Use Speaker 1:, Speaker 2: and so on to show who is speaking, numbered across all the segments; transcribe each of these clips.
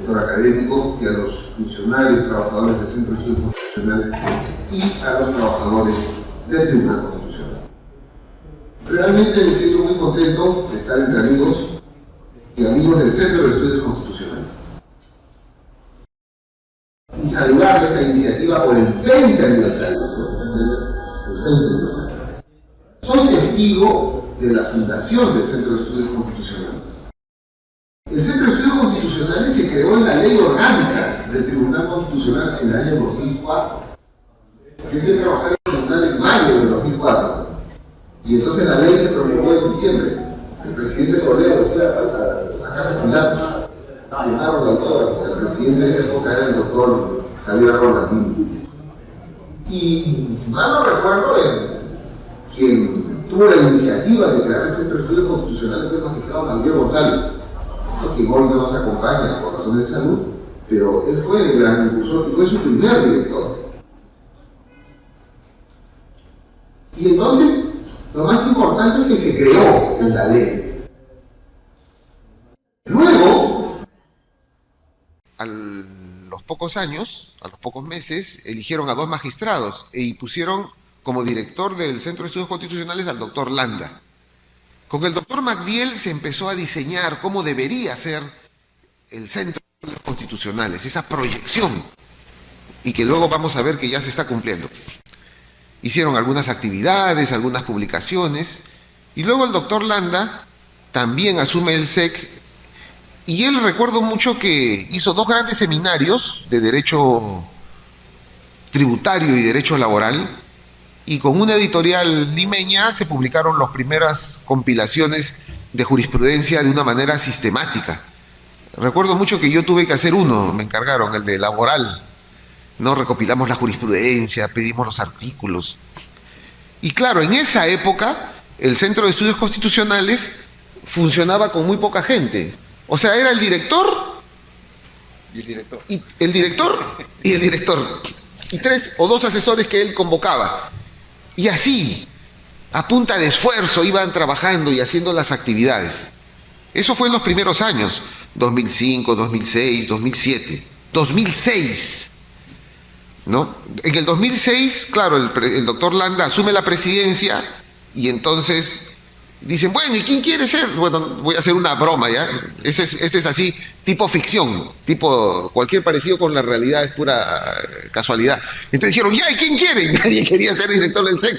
Speaker 1: sector académico y a los funcionarios, trabajadores del Centro de Estudios Constitucionales y a los trabajadores del Tribunal Constitucional. Realmente me siento muy contento de estar entre amigos y amigos del Centro de Estudios Constitucionales. Y saludar esta iniciativa por el 20 aniversario. Soy testigo de la fundación del Centro de Estudios Constitucionales. El Centro de Estudios Constitucionales se creó en la ley orgánica del Tribunal Constitucional en el año 2004. Yo entré a trabajar en el tribunal en mayo del 2004 y entonces la ley se promulgó en diciembre. El presidente Cordero fue a la Casa de Pilatos, llenaron de autógrafos. El presidente de esa época era el doctor Javier Rolandini. Y si mal no recuerdo, quien tuvo la iniciativa de crear el Centro de Estudios Constitucionales fue el magistrado Javier González, quien hoy no nos acompaña por razones de salud, pero él fue el gran impulsor y fue su primer director. Y entonces, lo más importante es que se creó en la ley. Luego,
Speaker 2: a los pocos años, a los pocos meses, eligieron a 2 magistrados y pusieron como director del Centro de Estudios Constitucionales al doctor Landa. Con el doctor Magdiel se empezó a diseñar cómo debería ser el Centro de Estudios Constitucionales, esa proyección, y que luego vamos a ver que ya se está cumpliendo. Hicieron algunas actividades, algunas publicaciones, y luego el doctor Landa también asume el SEC, y él recuerdo mucho que hizo 2 grandes seminarios de derecho tributario y derecho laboral, y con una editorial limeña se publicaron las primeras compilaciones de jurisprudencia de una manera sistemática. Recuerdo mucho que yo tuve que hacer uno, me encargaron, el de laboral. No recopilamos la jurisprudencia, pedimos los artículos. Y claro, en esa época, el Centro de Estudios Constitucionales funcionaba con muy poca gente. O sea, era el director
Speaker 3: y el director.
Speaker 2: Y el director y el director. Y 3 o 2 asesores que él convocaba. Y así, a punta de esfuerzo, iban trabajando y haciendo las actividades. Eso fue en los primeros años, 2005, 2006, 2007, 2006, ¿no? En el 2006, claro, el doctor Landa asume la presidencia y entonces dicen, bueno, ¿y quién quiere ser? Bueno, voy a hacer una broma, ¿ya? Este es así, tipo ficción, tipo cualquier parecido con la realidad es pura casualidad. Entonces dijeron, ya, ¿y quién quiere? Nadie quería ser director del SEC.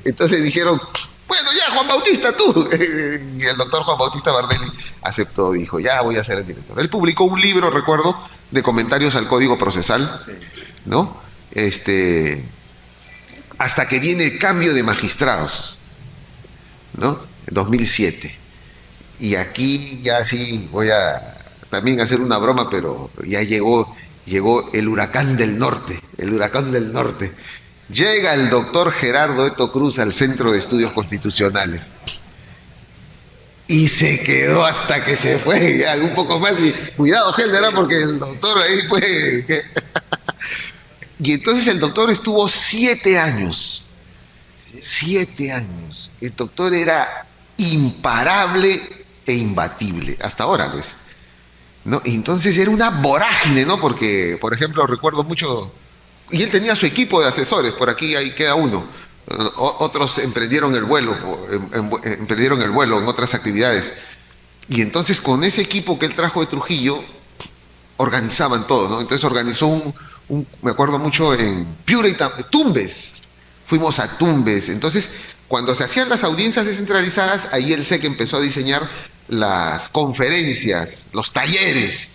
Speaker 2: Entonces dijeron, bueno, ya, Juan Bautista, tú. Y el doctor Juan Bautista Bardelli aceptó, dijo, ya voy a ser el director. Él publicó un libro, recuerdo, de comentarios al Código Procesal, ¿no? Hasta que viene el cambio de magistrados, ¿no? 2007. Y aquí ya sí voy a también hacer una broma, pero ya llegó el huracán del norte, Llega el doctor Gerardo Eto Cruz al Centro de Estudios Constitucionales. Y se quedó hasta que se fue, ya, un poco más, y cuidado, Helder, porque el doctor ahí fue... Y entonces el doctor estuvo 7 años. 7 años. El doctor era imparable e imbatible. Hasta ahora lo es, ¿no? Entonces era una vorágine, ¿no? Porque, por ejemplo, recuerdo mucho... Y él tenía su equipo de asesores, por aquí ahí queda uno. Otros emprendieron el vuelo en otras actividades. Y entonces con ese equipo que él trajo de Trujillo, organizaban todo, ¿no? Entonces organizó me acuerdo mucho en Piura y Tumbes. Fuimos a Tumbes. Entonces, cuando se hacían las audiencias descentralizadas, ahí el SEC empezó a diseñar las conferencias, los talleres.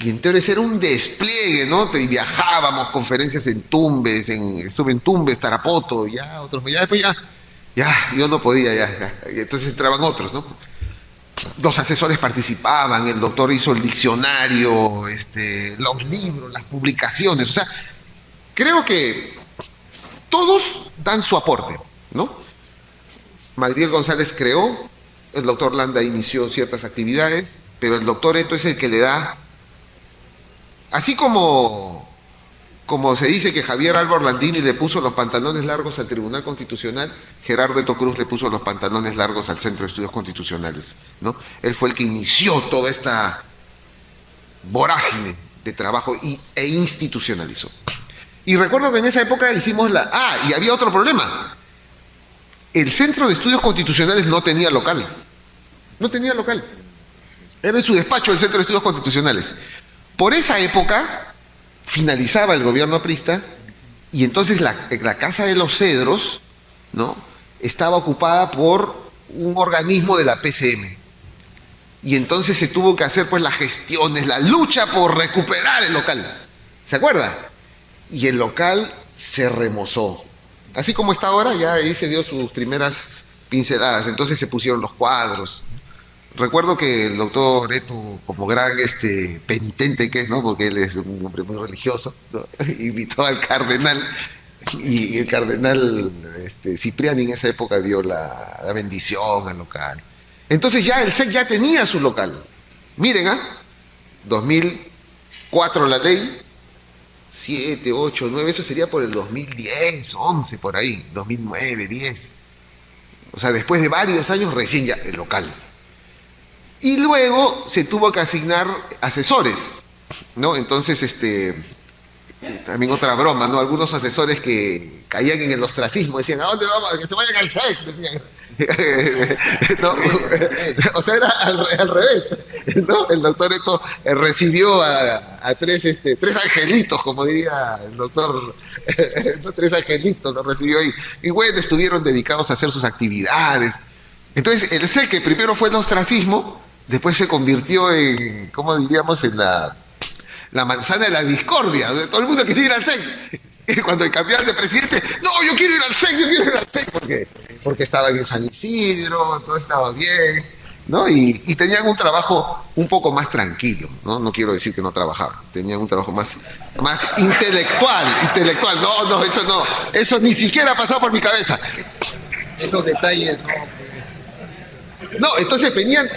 Speaker 2: Y entonces era un despliegue, ¿no? Viajábamos, conferencias en Tumbes, estuve en Tumbes, Tarapoto, ya, otros, ya después yo no podía, y entonces entraban otros, ¿no? Los asesores participaban, el doctor hizo el diccionario, los libros, las publicaciones, o sea, creo que todos dan su aporte, ¿no? Magdiel González creó, el doctor Landa inició ciertas actividades, pero el doctor Eto es el que le da, así como se dice que Javier Álvaro Landini le puso los pantalones largos al Tribunal Constitucional, Gerardo Eto Cruz le puso los pantalones largos al Centro de Estudios Constitucionales, ¿no? Él fue el que inició toda esta vorágine de trabajo e institucionalizó. Y recuerdo que en esa época hicimos la... y había otro problema. El Centro de Estudios Constitucionales no tenía local. No tenía local. Era en su despacho el Centro de Estudios Constitucionales. Por esa época finalizaba el gobierno aprista y entonces la Casa de los Cedros, ¿no?, estaba ocupada por un organismo de la PCM. Y entonces se tuvo que hacer pues las gestiones, la lucha por recuperar el local. ¿Se acuerda? Y el local se remozó. Así como está ahora, ya ahí se dio sus primeras pinceladas. Entonces se pusieron los cuadros. Recuerdo que el doctor Eto, como gran penitente que es, ¿no?, porque él es un hombre muy religioso, ¿no?, invitó al cardenal, y el cardenal Cipriani en esa época dio la bendición al local. Entonces ya el SEC ya tenía su local. Miren, 2004 la ley, 7, 8, 9, eso sería por el 2010, 11, por ahí, 2009, 10. O sea, después de varios años recién ya el local. Y luego se tuvo que asignar asesores, ¿no? Entonces, también otra broma, ¿no? Algunos asesores que caían en el ostracismo decían, ¿a dónde vamos? Que se vayan al SEC, decían. ¿No? O sea, era al revés, ¿no? El doctor Eto recibió a tres angelitos, como diría el doctor, tres angelitos los recibió ahí. Y bueno, estuvieron dedicados a hacer sus actividades. Entonces, el SEC, que primero fue el ostracismo, después se convirtió en, ¿cómo diríamos?, en la manzana de la discordia, donde todo el mundo quería ir al SEC. Cuando cambiaron de presidente, no, yo quiero ir al SEC, porque estaba en San Isidro, todo estaba bien, ¿no? Y tenían un trabajo un poco más tranquilo, ¿no? No quiero decir que no trabajaban, tenían un trabajo más intelectual. No, eso ni siquiera pasó por mi cabeza.
Speaker 3: Esos detalles, ¿no?
Speaker 2: No, entonces venían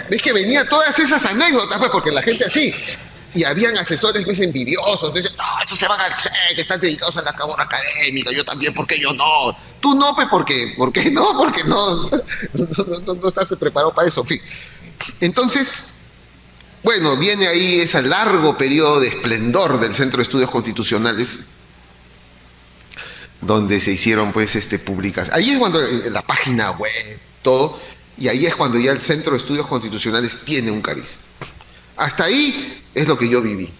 Speaker 2: todas esas anécdotas, pues, porque la gente así. Y habían asesores pues envidiosos, entonces, no, estos se van al SEC, que están dedicados a la labor académica, yo también, ¿por qué yo no? Tú no, pues, ¿por qué no? Porque no estás preparado para eso, en fin. Entonces, bueno, viene ahí ese largo periodo de esplendor del Centro de Estudios Constitucionales, donde se hicieron pues publicaciones. Ahí es cuando la página web, todo, y ahí es cuando ya el Centro de Estudios Constitucionales tiene un cariz. Hasta ahí es lo que yo viví.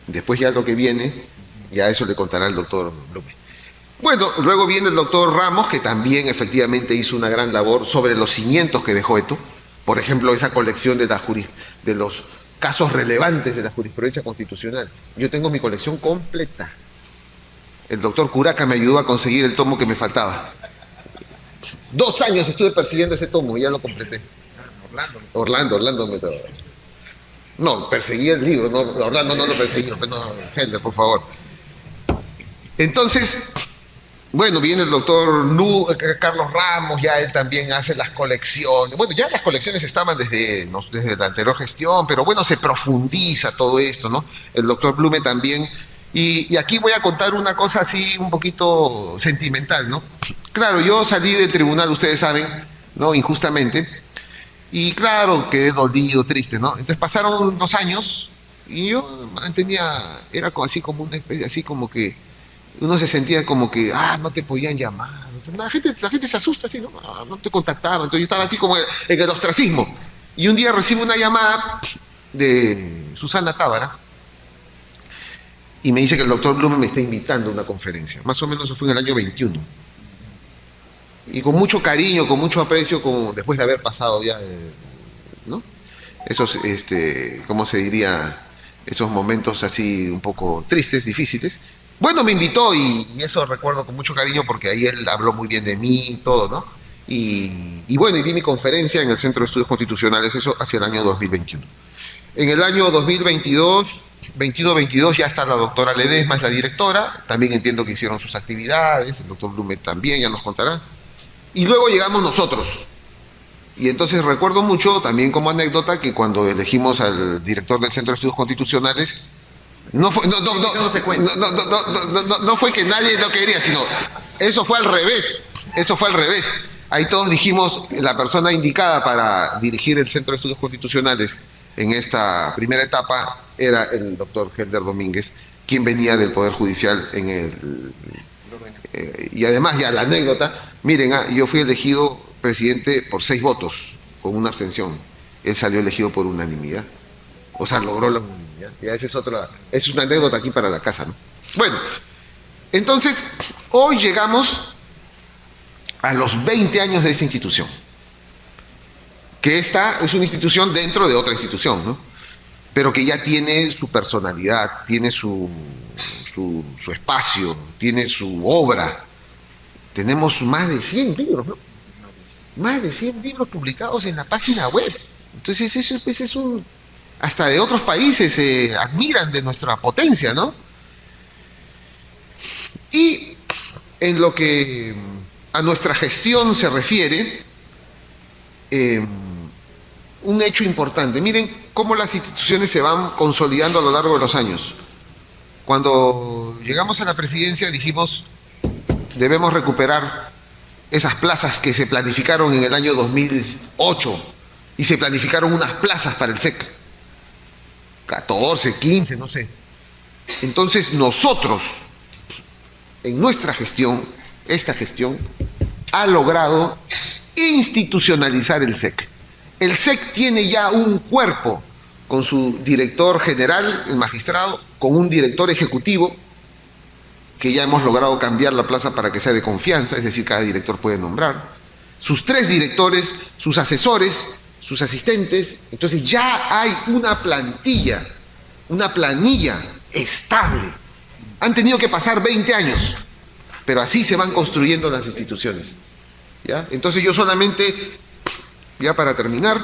Speaker 2: Después ya lo que viene, ya eso le contará el doctor Blume. Bueno, luego viene el doctor Ramos, que también efectivamente hizo una gran labor sobre los cimientos que dejó Eto. Por ejemplo, esa colección de los casos relevantes de la jurisprudencia constitucional. Yo tengo mi colección completa. El doctor Curaca me ayudó a conseguir el tomo que me faltaba. 2 años estuve persiguiendo ese tomo y ya lo completé. Orlando me todo. No, perseguí el libro, no, Orlando no lo perseguí, no, Helder, por favor. Entonces, bueno, viene el doctor Carlos Ramos, ya él también hace las colecciones. Bueno, ya las colecciones estaban desde la anterior gestión, pero bueno, se profundiza todo esto, ¿no? El doctor Blume también. Y aquí voy a contar una cosa así un poquito sentimental, ¿no? Claro, yo salí del tribunal, ustedes saben, ¿no?, injustamente. Y claro, quedé dolido, triste, ¿no? Entonces pasaron 2 años y yo era así como una especie, así como que uno se sentía como que, no te podían llamar. La gente se asusta así, no te contactaban. Entonces yo estaba así como en el ostracismo. Y un día recibo una llamada de Susana Tábara y me dice que el doctor Blume me está invitando a una conferencia. Más o menos eso fue en el año 21. Y con mucho cariño, con mucho aprecio, como después de haber pasado ya, ¿no?, esos, ¿cómo se diría?, esos momentos así un poco tristes, difíciles. Bueno, me invitó y eso recuerdo con mucho cariño porque ahí él habló muy bien de mí y todo, ¿no? Y bueno, y di mi conferencia en el Centro de Estudios Constitucionales, eso hacia el año 2021. En el año 2021-22 ya está la doctora Ledesma, es la directora, también entiendo que hicieron sus actividades, el doctor Blume también, ya nos contará. Y luego llegamos nosotros. Y entonces recuerdo mucho, también como anécdota, que cuando elegimos al director del Centro de Estudios Constitucionales, no fue que nadie lo quería, sino eso fue al revés. Ahí todos dijimos, la persona indicada para dirigir el Centro de Estudios Constitucionales en esta primera etapa era el doctor Helder Domínguez, quien venía del Poder Judicial en el... y además, ya la anécdota, miren, yo fui elegido presidente por 6 votos, con una abstención. Él salió elegido por unanimidad. O sea, logró la unanimidad. Ya esa es una anécdota aquí para la casa, ¿no? Bueno, entonces, hoy llegamos a los 20 años de esta institución. Que esta es una institución dentro de otra institución, ¿no? Pero que ya tiene su personalidad, tiene su espacio, tiene su obra. Tenemos más de 100 libros, ¿no? Más de 100 libros publicados en la página web. Entonces eso es un... Hasta de otros países se admiran de nuestra potencia, ¿no? Y en lo que a nuestra gestión se refiere, un hecho importante. Miren cómo las instituciones se van consolidando a lo largo de los años. Cuando llegamos a la presidencia dijimos, debemos recuperar esas plazas que se planificaron en el año 2008 y se planificaron unas plazas para el SEC. 14, 15, no sé. Entonces nosotros, en nuestra gestión, esta gestión, ha logrado institucionalizar el SEC. El SEC tiene ya un cuerpo con su director general, el magistrado, con un director ejecutivo, que ya hemos logrado cambiar la plaza para que sea de confianza, es decir, cada director puede nombrar, sus 3 directores, sus asesores, sus asistentes. Entonces ya hay una planilla estable. Han tenido que pasar 20 años, pero así se van construyendo las instituciones, ¿ya? Entonces yo solamente, ya para terminar,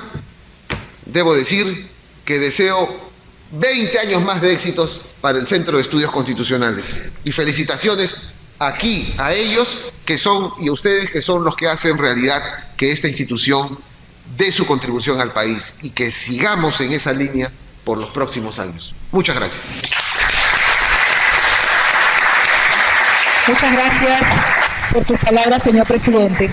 Speaker 2: debo decir que deseo 20 años más de éxitos para el Centro de Estudios Constitucionales. Y felicitaciones aquí a ellos que son, y a ustedes que son los que hacen realidad que esta institución dé su contribución al país y que sigamos en esa línea por los próximos años. Muchas gracias.
Speaker 4: Muchas gracias por sus palabras, señor presidente.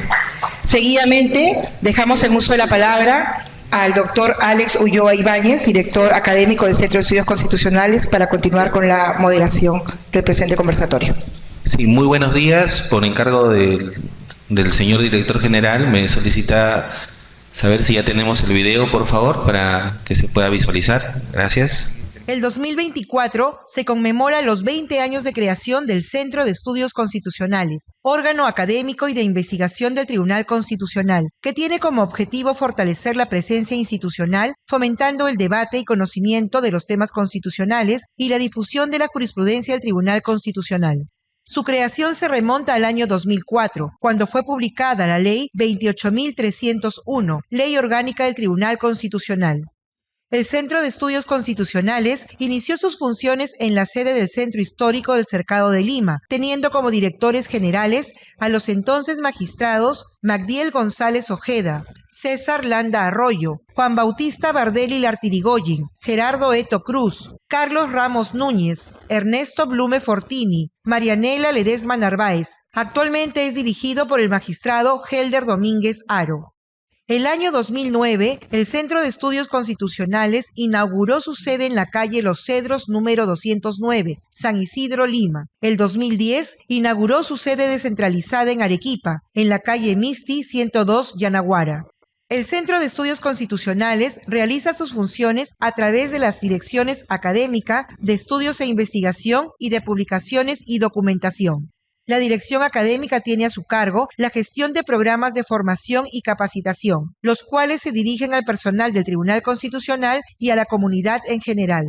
Speaker 4: Seguidamente, dejamos en uso de la palabra al doctor Alex Ulloa Ibáñez, director académico del Centro de Estudios Constitucionales, para continuar con la moderación del presente conversatorio.
Speaker 5: Sí, muy buenos días. Por encargo del señor director general, me solicita saber si ya tenemos el video, por favor, para que se pueda visualizar. Gracias.
Speaker 6: El 2024 se conmemora los 20 años de creación del Centro de Estudios Constitucionales, órgano académico y de investigación del Tribunal Constitucional, que tiene como objetivo fortalecer la presencia institucional, fomentando el debate y conocimiento de los temas constitucionales y la difusión de la jurisprudencia del Tribunal Constitucional. Su creación se remonta al año 2004, cuando fue publicada la Ley 28.301, Ley Orgánica del Tribunal Constitucional. El Centro de Estudios Constitucionales inició sus funciones en la sede del Centro Histórico del Cercado de Lima, teniendo como directores generales a los entonces magistrados Magdiel González Ojeda, César Landa Arroyo, Juan Bautista Bardelli Lartirigoyen, Gerardo Eto Cruz, Carlos Ramos Núñez, Ernesto Blume Fortini, Marianela Ledesma Narváez. Actualmente es dirigido por el magistrado Helder Domínguez Haro. El año 2009, el Centro de Estudios Constitucionales inauguró su sede en la calle Los Cedros número 209, San Isidro, Lima. El 2010, inauguró su sede descentralizada en Arequipa, en la calle Misti 102, Yanaguara. El Centro de Estudios Constitucionales realiza sus funciones a través de las direcciones académica, de estudios e investigación y de publicaciones y documentación. La dirección académica tiene a su cargo la gestión de programas de formación y capacitación, los cuales se dirigen al personal del Tribunal Constitucional y a la comunidad en general.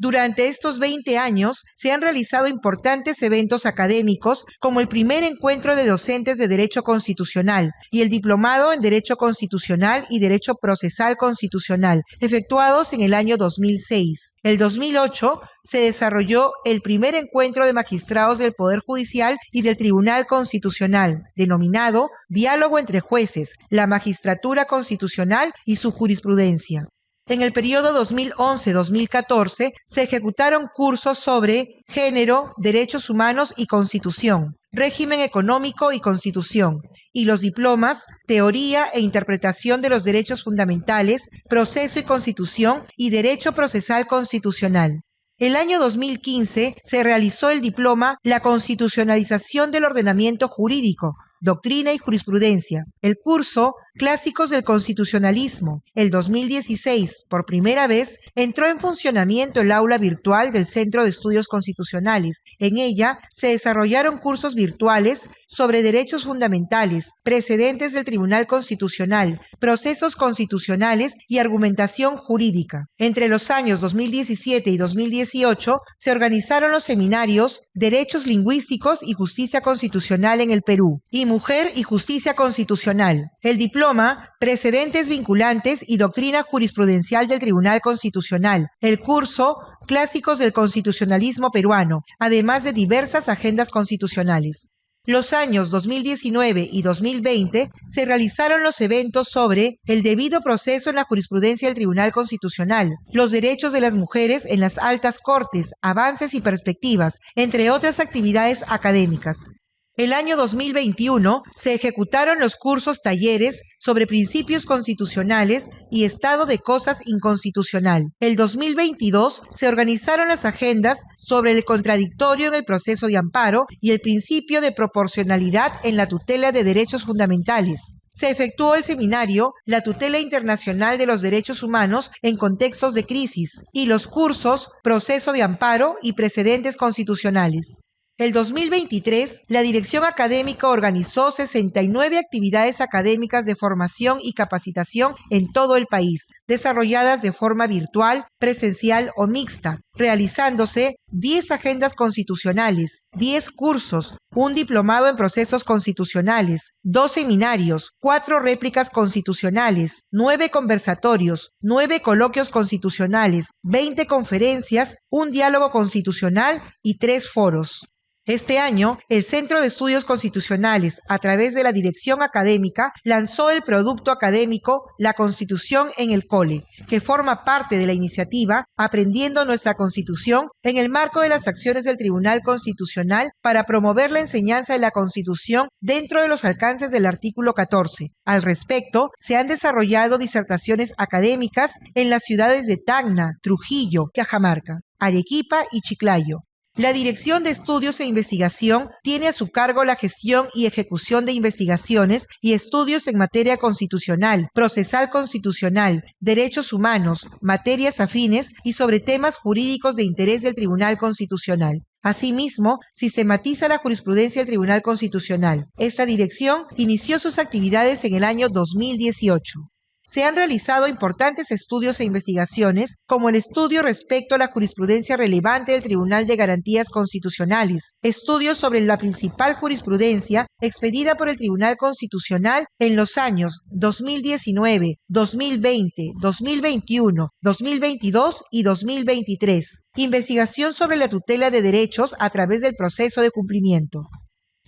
Speaker 6: Durante estos 20 años se han realizado importantes eventos académicos como el primer encuentro de docentes de Derecho Constitucional y el Diplomado en Derecho Constitucional y Derecho Procesal Constitucional, efectuados en el año 2006. El 2008 se desarrolló el primer encuentro de magistrados del Poder Judicial y del Tribunal Constitucional, denominado Diálogo entre Jueces, la Magistratura Constitucional y su Jurisprudencia. En el periodo 2011-2014 se ejecutaron cursos sobre género, derechos humanos y constitución, régimen económico y constitución, y los diplomas Teoría e Interpretación de los Derechos Fundamentales, Proceso y Constitución y Derecho Procesal Constitucional. El año 2015 se realizó el diploma La Constitucionalización del Ordenamiento Jurídico, Doctrina y Jurisprudencia. El curso Clásicos del Constitucionalismo. El 2016, por primera vez, entró en funcionamiento el aula virtual del Centro de Estudios Constitucionales. En ella se desarrollaron cursos virtuales sobre derechos fundamentales, precedentes del Tribunal Constitucional, procesos constitucionales y argumentación jurídica. Entre los años 2017 y 2018 se organizaron los seminarios Derechos Lingüísticos y Justicia Constitucional en el Perú y Mujer y Justicia Constitucional. El diploma Precedentes Vinculantes y Doctrina Jurisprudencial del Tribunal Constitucional. El curso Clásicos del Constitucionalismo Peruano, además de diversas agendas constitucionales. Los años 2019 y 2020 se realizaron los eventos sobre el debido proceso en la jurisprudencia del Tribunal Constitucional, los derechos de las mujeres en las altas cortes, avances y perspectivas, entre otras actividades académicas. El año 2021 se ejecutaron los cursos talleres sobre principios constitucionales y estado de cosas inconstitucional. El 2022 se organizaron las agendas sobre el contradictorio en el proceso de amparo y el principio de proporcionalidad en la tutela de derechos fundamentales. Se efectuó el seminario La tutela internacional de los derechos humanos en contextos de crisis y los cursos Proceso de amparo y precedentes constitucionales. El 2023, la Dirección Académica organizó 69 actividades académicas de formación y capacitación en todo el país, desarrolladas de forma virtual, presencial o mixta, realizándose 10 agendas constitucionales, 10 cursos, un diplomado en procesos constitucionales, 2 seminarios, 4 réplicas constitucionales, 9 conversatorios, 9 coloquios constitucionales, 20 conferencias, un diálogo constitucional y 3 foros. Este año, el Centro de Estudios Constitucionales, a través de la Dirección Académica, lanzó el producto académico La Constitución en el Cole, que forma parte de la iniciativa Aprendiendo Nuestra Constitución en el marco de las acciones del Tribunal Constitucional para promover la enseñanza de la Constitución dentro de los alcances del artículo 14. Al respecto, se han desarrollado disertaciones académicas en las ciudades de Tacna, Trujillo, Cajamarca, Arequipa y Chiclayo. La Dirección de Estudios e Investigación tiene a su cargo la gestión y ejecución de investigaciones y estudios en materia constitucional, procesal constitucional, derechos humanos, materias afines y sobre temas jurídicos de interés del Tribunal Constitucional. Asimismo, sistematiza la jurisprudencia del Tribunal Constitucional. Esta dirección inició sus actividades en el año 2018. Se han realizado importantes estudios e investigaciones, como el estudio respecto a la jurisprudencia relevante del Tribunal de Garantías Constitucionales, estudios sobre la principal jurisprudencia expedida por el Tribunal Constitucional en los años 2019, 2020, 2021, 2022 y 2023, investigación sobre la tutela de derechos a través del proceso de cumplimiento.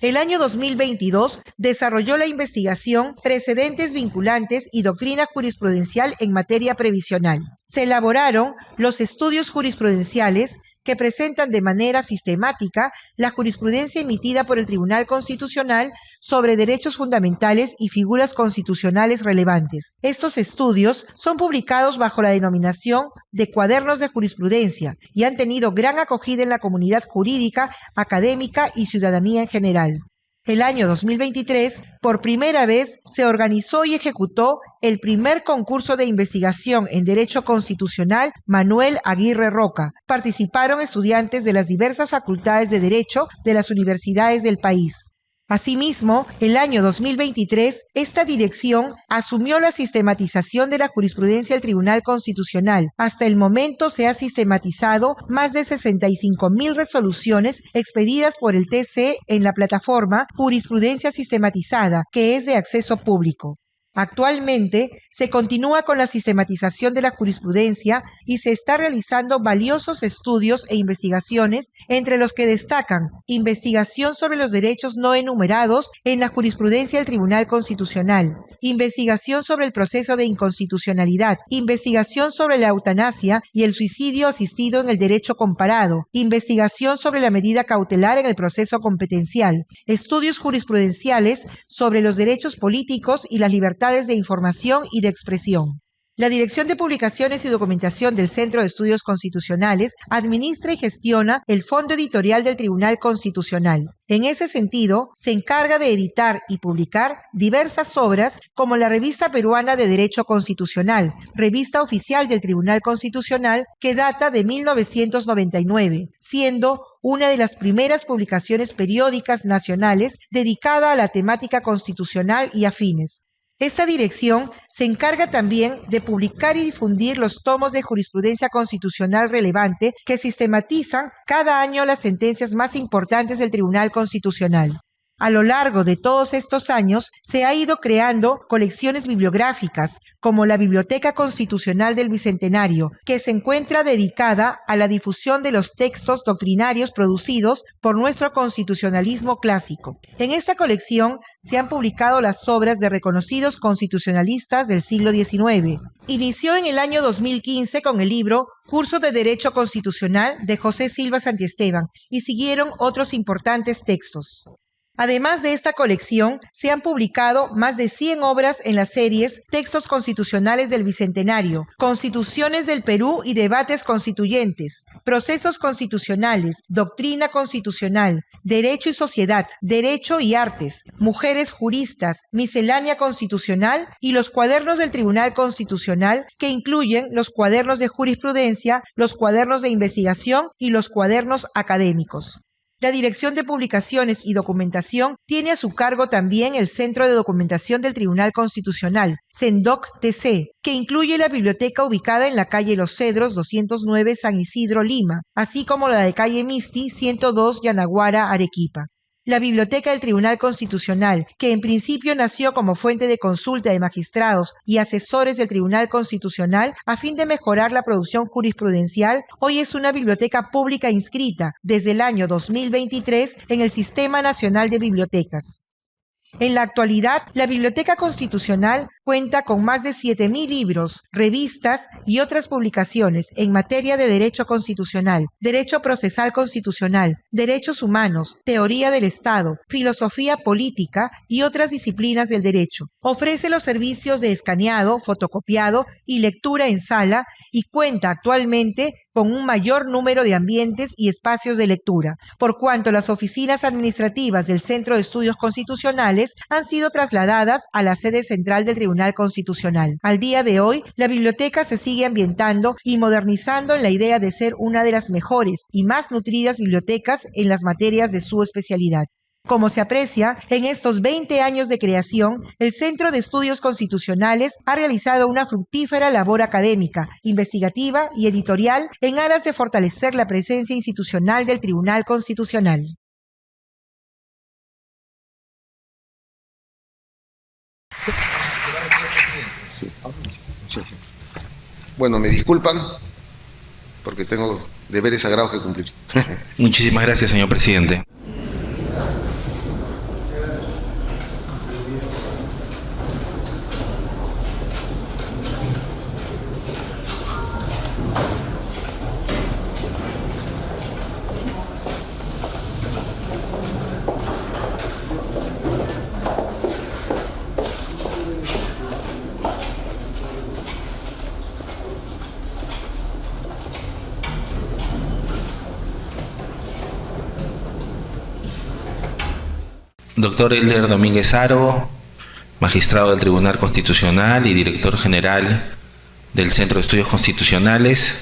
Speaker 6: El año 2022 desarrolló la investigación Precedentes Vinculantes y Doctrina Jurisprudencial en materia previsional. Se elaboraron los estudios jurisprudenciales que presentan de manera sistemática la jurisprudencia emitida por el Tribunal Constitucional sobre derechos fundamentales y figuras constitucionales relevantes. Estos estudios son publicados bajo la denominación de Cuadernos de Jurisprudencia y han tenido gran acogida en la comunidad jurídica, académica y ciudadanía en general. El año 2023, por primera vez, se organizó y ejecutó el primer concurso de investigación en Derecho Constitucional Manuel Aguirre Roca. Participaron estudiantes de las diversas facultades de Derecho de las universidades del país. Asimismo, el año 2023, esta dirección asumió la sistematización de la jurisprudencia del Tribunal Constitucional. Hasta el momento se ha sistematizado más de 65.000 resoluciones expedidas por el TC en la plataforma Jurisprudencia Sistematizada, que es de acceso público. Actualmente se continúa con la sistematización de la jurisprudencia y se está realizando valiosos estudios e investigaciones, entre los que destacan investigación sobre los derechos no enumerados en la jurisprudencia del Tribunal Constitucional, investigación sobre el proceso de inconstitucionalidad, investigación sobre la eutanasia y el suicidio asistido en el derecho comparado, investigación sobre la medida cautelar en el proceso competencial, estudios jurisprudenciales sobre los derechos políticos y las libertades de información y de expresión. La Dirección de Publicaciones y Documentación del Centro de Estudios Constitucionales administra y gestiona el Fondo Editorial del Tribunal Constitucional. En ese sentido, se encarga de editar y publicar diversas obras como la Revista Peruana de Derecho Constitucional, revista oficial del Tribunal Constitucional que data de 1999, siendo una de las primeras publicaciones periódicas nacionales dedicada a la temática constitucional y afines. Esta dirección se encarga también de publicar y difundir los tomos de jurisprudencia constitucional relevante que sistematizan cada año las sentencias más importantes del Tribunal Constitucional. A lo largo de todos estos años se ha ido creando colecciones bibliográficas, como la Biblioteca Constitucional del Bicentenario, que se encuentra dedicada a la difusión de los textos doctrinarios producidos por nuestro constitucionalismo clásico. En esta colección se han publicado las obras de reconocidos constitucionalistas del siglo XIX. Inició en el año 2015 con el libro Curso de Derecho Constitucional de José Silva Santiesteban y siguieron otros importantes textos. Además de esta colección, se han publicado más de 100 obras en las series Textos Constitucionales del Bicentenario, Constituciones del Perú y Debates Constituyentes, Procesos Constitucionales, Doctrina Constitucional, Derecho y Sociedad, Derecho y Artes, Mujeres Juristas, Miscelánea Constitucional y los cuadernos del Tribunal Constitucional, que incluyen los cuadernos de jurisprudencia, los cuadernos de investigación y los cuadernos académicos. La Dirección de Publicaciones y Documentación tiene a su cargo también el Centro de Documentación del Tribunal Constitucional, CENDOC-TC, que incluye la biblioteca ubicada en la calle Los Cedros 209 San Isidro, Lima, así como la de calle Misti 102 Yanaguara, Arequipa. La Biblioteca del Tribunal Constitucional, que en principio nació como fuente de consulta de magistrados y asesores del Tribunal Constitucional a fin de mejorar la producción jurisprudencial, hoy es una biblioteca pública inscrita desde el año 2023 en el Sistema Nacional de Bibliotecas. En la actualidad, la Biblioteca Constitucional cuenta con más de 7.000 libros, revistas y otras publicaciones en materia de derecho constitucional, derecho procesal constitucional, derechos humanos, teoría del Estado, filosofía política y otras disciplinas del derecho. Ofrece los servicios de escaneado, fotocopiado y lectura en sala y cuenta actualmente con un mayor número de ambientes y espacios de lectura, por cuanto las oficinas administrativas del Centro de Estudios Constitucionales han sido trasladadas a la sede central del Tribunal Constitucional. Al día de hoy, la biblioteca se sigue ambientando y modernizando en la idea de ser una de las mejores y más nutridas bibliotecas en las materias de su especialidad. Como se aprecia, en estos 20 años de creación, el Centro de Estudios Constitucionales ha realizado una fructífera labor académica, investigativa y editorial en aras de fortalecer la presencia institucional del Tribunal Constitucional.
Speaker 2: Bueno, me disculpan porque tengo deberes sagrados que cumplir.
Speaker 5: Muchísimas gracias, señor presidente. Doctor Elder Domínguez Haro, magistrado del Tribunal Constitucional y director general del Centro de Estudios Constitucionales.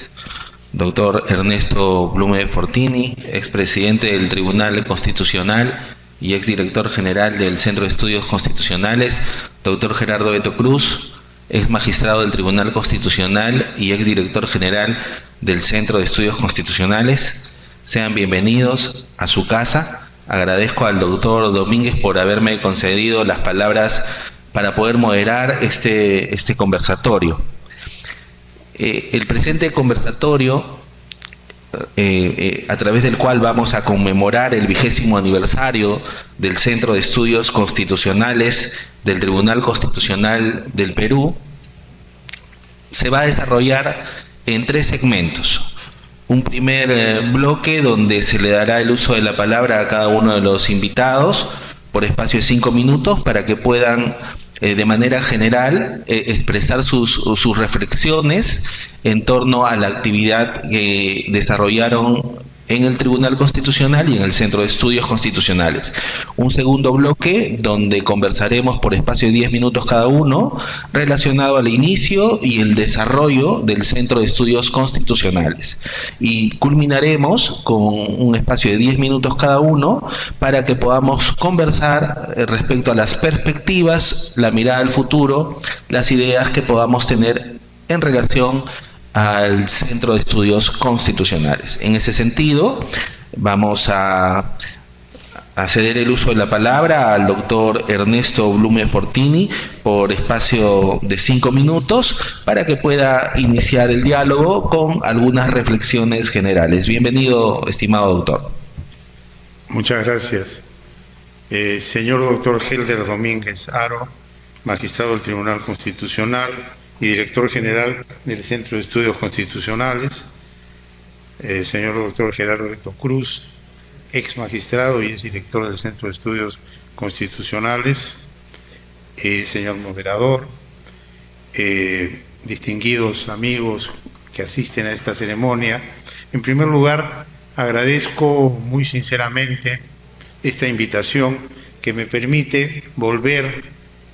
Speaker 5: Doctor Ernesto Blume Fortini, expresidente del Tribunal Constitucional y exdirector general del Centro de Estudios Constitucionales. Doctor Gerardo Beto Cruz, ex magistrado del Tribunal Constitucional y exdirector general del Centro de Estudios Constitucionales. Sean bienvenidos a su casa. Agradezco al doctor Domínguez por haberme concedido las palabras para poder moderar este conversatorio. El presente conversatorio, a través del cual vamos a conmemorar el 20º aniversario del Centro de Estudios Constitucionales del Tribunal Constitucional del Perú, se va a desarrollar en 3 segmentos. Un primer bloque donde se le dará el uso de la palabra a cada uno de los invitados por espacio de 5 minutos para que puedan de manera general expresar sus reflexiones en torno a la actividad que desarrollaron en el Tribunal Constitucional y en el Centro de Estudios Constitucionales. Un segundo bloque donde conversaremos por espacio de 10 minutos cada uno relacionado al inicio y el desarrollo del Centro de Estudios Constitucionales. Y culminaremos con un espacio de 10 minutos cada uno para que podamos conversar respecto a las perspectivas, la mirada al futuro, las ideas que podamos tener en relación al Centro de Estudios Constitucionales. En ese sentido, vamos a ceder el uso de la palabra al doctor Ernesto Blume Fortini por espacio de 5 minutos para que pueda iniciar el diálogo con algunas reflexiones generales. Bienvenido, estimado doctor.
Speaker 7: Muchas gracias. Señor doctor Helder Domínguez Haro, magistrado del Tribunal Constitucional y director general del Centro de Estudios Constitucionales, señor doctor Gerardo Beto Cruz, ex magistrado y ex director del Centro de Estudios Constitucionales, señor moderador, distinguidos amigos que asisten a esta ceremonia. En primer lugar, agradezco muy sinceramente esta invitación que me permite volver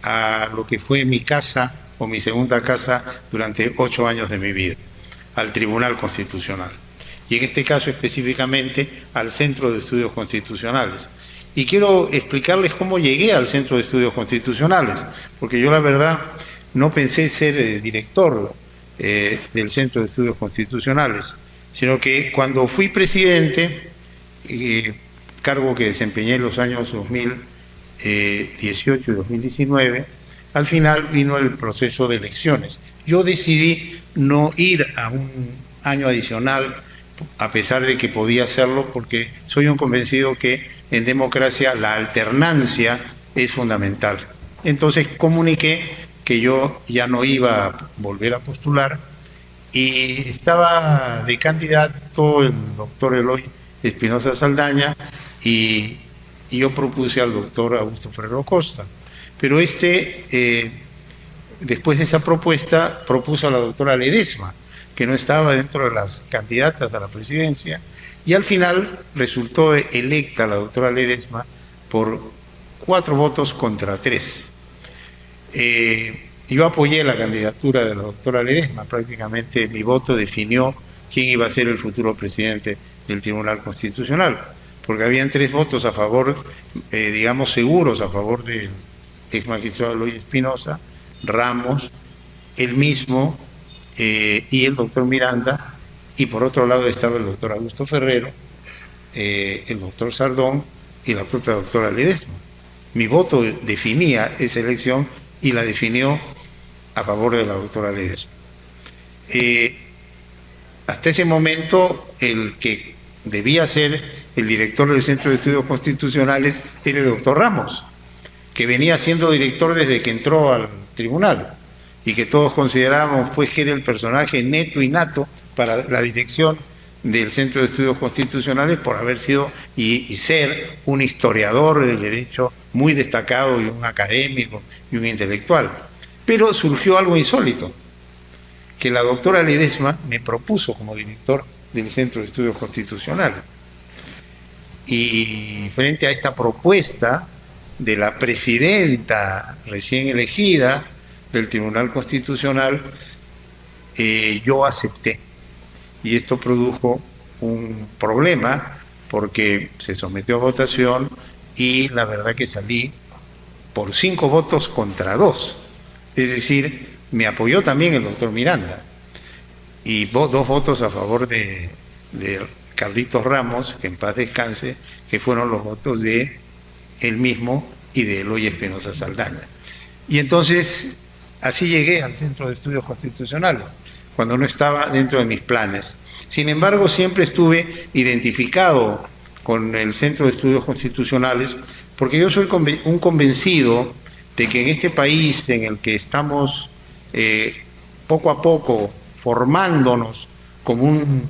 Speaker 7: a lo que fue mi casa o mi segunda casa durante 8 años de mi vida, al Tribunal Constitucional. Y en este caso específicamente al Centro de Estudios Constitucionales. Y quiero explicarles cómo llegué al Centro de Estudios Constitucionales, porque yo la verdad no pensé ser director del Centro de Estudios Constitucionales, sino que cuando fui presidente, cargo que desempeñé en los años 2018 y 2019, al final vino el proceso de elecciones. Yo decidí no ir a un año adicional, a pesar de que podía hacerlo, porque soy un convencido que en democracia la alternancia es fundamental. Entonces comuniqué que yo ya no iba a volver a postular y estaba de candidato el doctor Eloy Espinosa Saldaña y yo propuse al doctor Augusto Ferrero Costa. Pero después de esa propuesta, propuso a la doctora Ledesma, que no estaba dentro de las candidatas a la presidencia, y al final resultó electa la doctora Ledesma por 4 votos contra 3. Yo apoyé la candidatura de la doctora Ledesma, prácticamente mi voto definió quién iba a ser el futuro presidente del Tribunal Constitucional, porque habían 3 votos a favor, digamos seguros, a favor del ex magistrado Eloy Espinosa, Ramos, él mismo y el doctor Miranda, y por otro lado estaba el doctor Augusto Ferrero, el doctor Sardón y la propia doctora Ledesma. Mi voto definía esa elección y la definió a favor de la doctora Ledesma. Hasta ese momento el que debía ser el director del Centro de Estudios Constitucionales era el doctor Ramos, que venía siendo director desde que entró al tribunal y que todos considerábamos pues que era el personaje neto y nato para la dirección del Centro de Estudios Constitucionales por haber sido y ser un historiador del derecho muy destacado y un académico y un intelectual. Pero surgió algo insólito, que la doctora Ledesma me propuso como director del Centro de Estudios Constitucionales. Y frente a esta propuesta de la presidenta recién elegida del Tribunal Constitucional, yo acepté. Y esto produjo un problema porque se sometió a votación y la verdad que salí por 5 votos contra 2. Es decir, me apoyó también el doctor Miranda y 2 votos a favor de Carlitos Ramos, que en paz descanse, que fueron los votos de él mismo y de Eloy Espinosa Saldaña. Y entonces así llegué al Centro de Estudios Constitucionales, cuando no estaba dentro de mis planes. Sin embargo, siempre estuve identificado con el Centro de Estudios Constitucionales, porque yo soy un convencido de que en este país en el que estamos poco a poco formándonos como un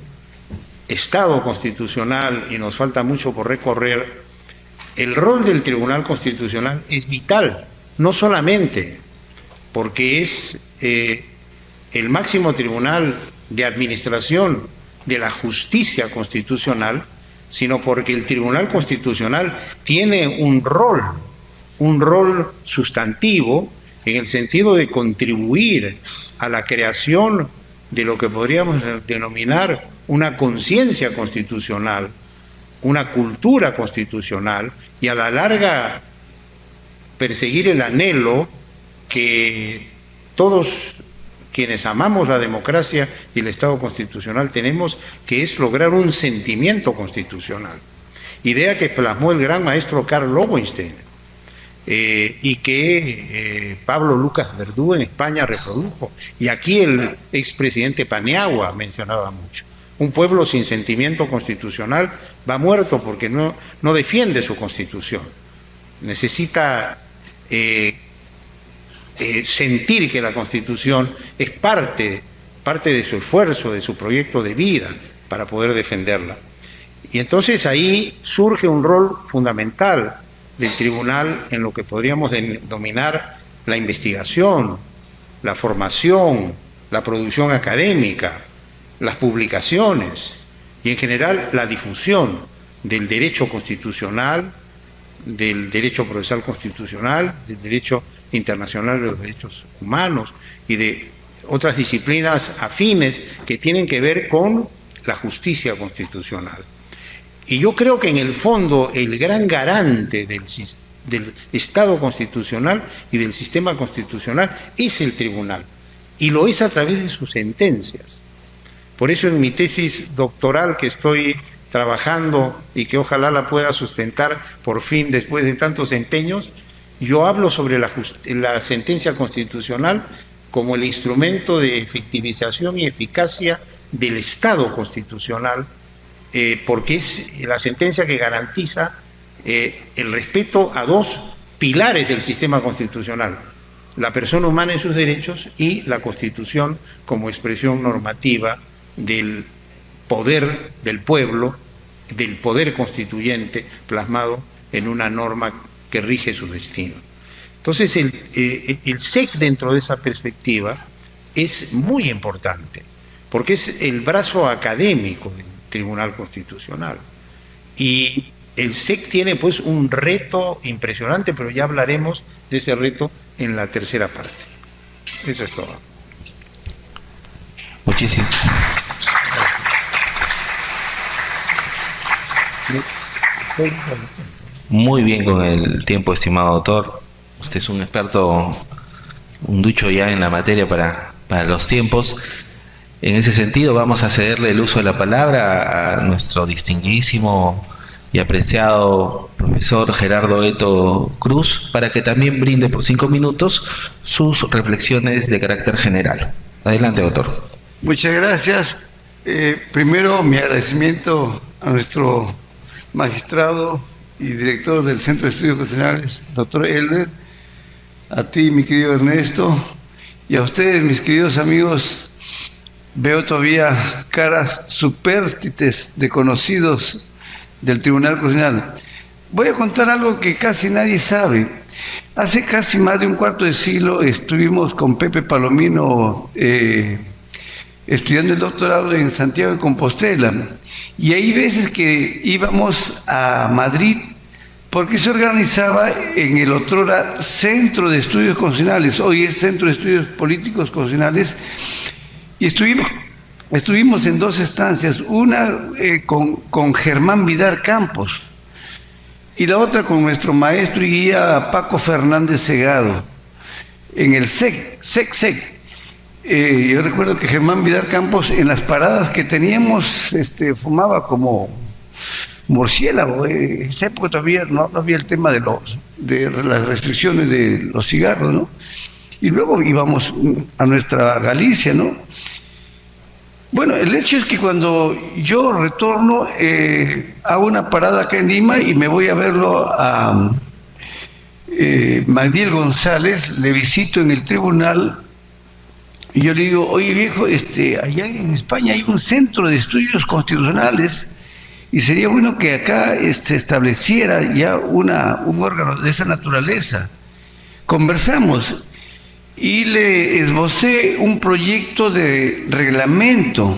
Speaker 7: Estado constitucional y nos falta mucho por recorrer, el rol del Tribunal Constitucional es vital, no solamente porque es el máximo tribunal de administración de la justicia constitucional, sino porque el Tribunal Constitucional tiene un rol sustantivo en el sentido de contribuir a la creación de lo que podríamos denominar una conciencia constitucional, una cultura constitucional, y a la larga perseguir el anhelo que todos quienes amamos la democracia y el Estado constitucional tenemos, que es lograr un sentimiento constitucional. Idea que plasmó el gran maestro Karl Lowenstein y que Pablo Lucas Verdú en España reprodujo. Y aquí el expresidente Paniagua mencionaba mucho. Un pueblo sin sentimiento constitucional va muerto porque no defiende su constitución. Necesita sentir que la Constitución es parte de su esfuerzo, de su proyecto de vida para poder defenderla. Y entonces ahí surge un rol fundamental del tribunal en lo que podríamos denominar la investigación, la formación, la producción académica, las publicaciones y en general la difusión del derecho constitucional, del derecho procesal constitucional, del derecho internacional de los derechos humanos y de otras disciplinas afines que tienen que ver con la justicia constitucional. Y yo creo que en el fondo el gran garante del Estado constitucional y del sistema constitucional es el tribunal, y lo es a través de sus sentencias. Por eso en mi tesis doctoral que estoy trabajando y que ojalá la pueda sustentar por fin después de tantos empeños, yo hablo sobre la sentencia constitucional como el instrumento de efectivización y eficacia del Estado constitucional, porque es la sentencia que garantiza el respeto a dos pilares del sistema constitucional: la persona humana y sus derechos, y la Constitución como expresión normativa del poder del pueblo, del poder constituyente plasmado en una norma que rige su destino. Entonces el SEC dentro de esa perspectiva es muy importante, porque es el brazo académico del Tribunal Constitucional. Y el SEC tiene pues un reto impresionante, pero ya hablaremos de ese reto en la tercera parte. Eso es todo.
Speaker 5: Muchísimas. Muy bien con el tiempo, estimado doctor. Usted es un experto, un ducho ya en la materia para los tiempos. En ese sentido, vamos a cederle el uso de la palabra a nuestro distinguidísimo y apreciado profesor Gerardo Eto Cruz, para que también brinde por 5 minutos sus reflexiones de carácter general. Adelante, doctor.
Speaker 8: Muchas gracias. Primero, mi agradecimiento a nuestro magistrado y director del Centro de Estudios Constitucionales, doctor Elder, a ti, mi querido Ernesto, y a ustedes, mis queridos amigos. Veo todavía caras supérstites de conocidos del Tribunal Constitucional. Voy a contar algo que casi nadie sabe. Hace casi más de un cuarto de siglo estuvimos con Pepe Palomino estudiando el doctorado en Santiago de Compostela, y hay veces que íbamos a Madrid porque se organizaba en el otrora Centro de Estudios Constitucionales, hoy es Centro de Estudios Políticos Constitucionales, y estuvimos en dos estancias, una con Germán Vidal Campos y la otra con nuestro maestro y guía Paco Fernández Segado, en el SEC. Yo recuerdo que Germán Vidal Campos, en las paradas que teníamos, fumaba como murciélago. En esa época todavía no había el tema de de las restricciones de los cigarros, ¿no? Y luego íbamos a nuestra Galicia, ¿no? Bueno, el hecho es que cuando yo retorno, hago una parada acá en Lima y me voy a verlo a Magdiel González, le visito en el tribunal y yo le digo, oye viejo, allá en España hay un centro de estudios constitucionales y sería bueno que acá se estableciera ya un órgano de esa naturaleza. Conversamos y le esbocé un proyecto de reglamento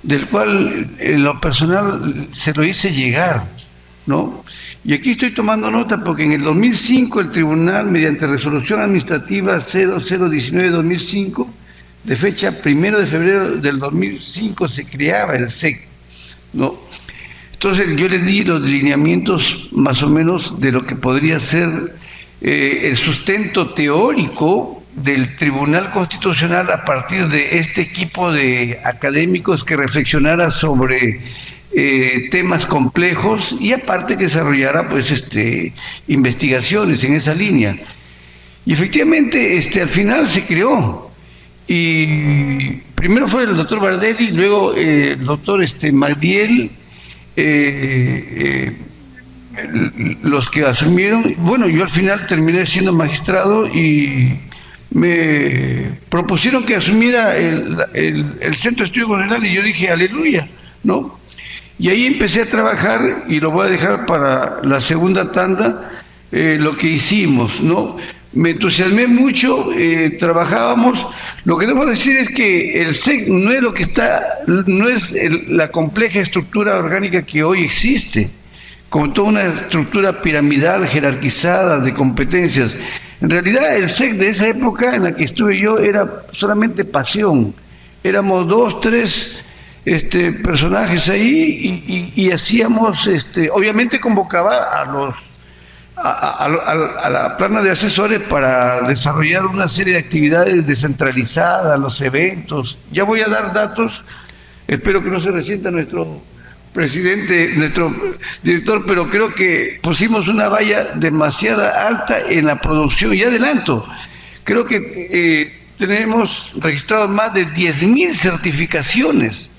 Speaker 8: del cual en lo personal se lo hice llegar, ¿no? Y aquí estoy tomando nota porque en el 2005 el tribunal, mediante resolución administrativa 0019-2005, de fecha 1 de febrero del 2005, se creaba el SEC, ¿no? Entonces yo le di los lineamientos más o menos de lo que podría ser el sustento teórico del Tribunal Constitucional a partir de este equipo de académicos que reflexionara sobre temas complejos y aparte que desarrollara pues investigaciones en esa línea. Y efectivamente al final se creó. Y primero fue el doctor Bardelli, luego el doctor Magdiel, los que asumieron. Bueno, yo al final terminé siendo magistrado y me propusieron que asumiera el Centro de Estudios Constitucionales y yo dije, aleluya, ¿no? Y ahí empecé a trabajar y lo voy a dejar para la segunda tanda, lo que hicimos, ¿no? Me entusiasmé mucho, trabajábamos. Lo que debo decir es que el SEC no es lo que no es la compleja estructura orgánica que hoy existe, como toda una estructura piramidal, jerarquizada, de competencias. En realidad el SEC de esa época en la que estuve yo era solamente pasión. Éramos 2, 3 personajes ahí y hacíamos, obviamente convocaba a la plana de asesores para desarrollar una serie de actividades descentralizadas, los eventos. Ya voy a dar datos, espero que no se resienta nuestro presidente, nuestro director, pero creo que pusimos una valla demasiado alta en la producción. Y adelanto, creo que tenemos registrados más de 10.000 certificaciones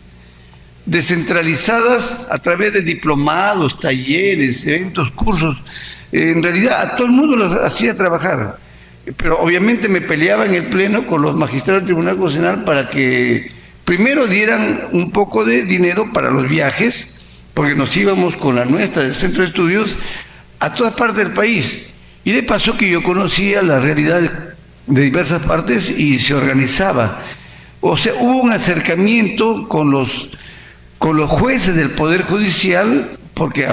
Speaker 8: descentralizadas a través de diplomados, talleres, eventos, cursos. En realidad a todo el mundo los hacía trabajar, pero obviamente me peleaba en el pleno con los magistrados del Tribunal Constitucional para que primero dieran un poco de dinero para los viajes, porque nos íbamos con la nuestra del Centro de Estudios a todas partes del país. Y de paso que yo conocía la realidad de diversas partes y se organizaba. O sea, hubo un acercamiento con los jueces del Poder Judicial, porque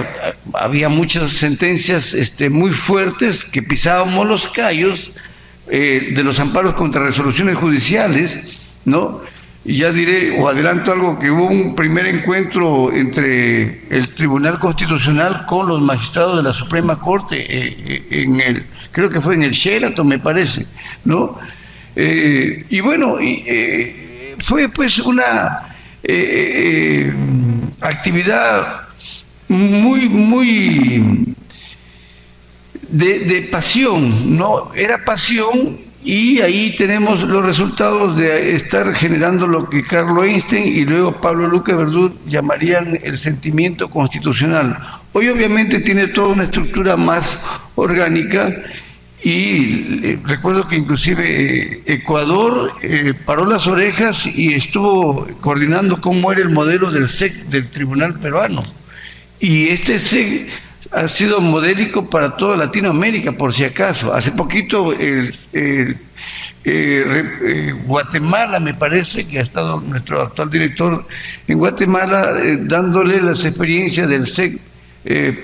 Speaker 8: había muchas sentencias muy fuertes que pisábamos los callos de los amparos contra resoluciones judiciales, ¿no? Y ya diré o adelanto algo, que hubo un primer encuentro entre el Tribunal Constitucional con los magistrados de la Suprema Corte, creo que fue en el Sheraton, me parece, ¿no? Y bueno, fue pues una actividad muy de pasión, ¿no? Era pasión. Y ahí tenemos los resultados de estar generando lo que Carlos Einstein y luego Pablo Luque Verdú llamarían el sentimiento constitucional. Hoy obviamente tiene toda una estructura más orgánica y recuerdo que inclusive Ecuador paró las orejas y estuvo coordinando cómo era el modelo del SEC del Tribunal Peruano. Y este SEC ha sido modélico para toda Latinoamérica, por si acaso. Hace poquito Guatemala, me parece que ha estado nuestro actual director en Guatemala dándole las experiencias del SEC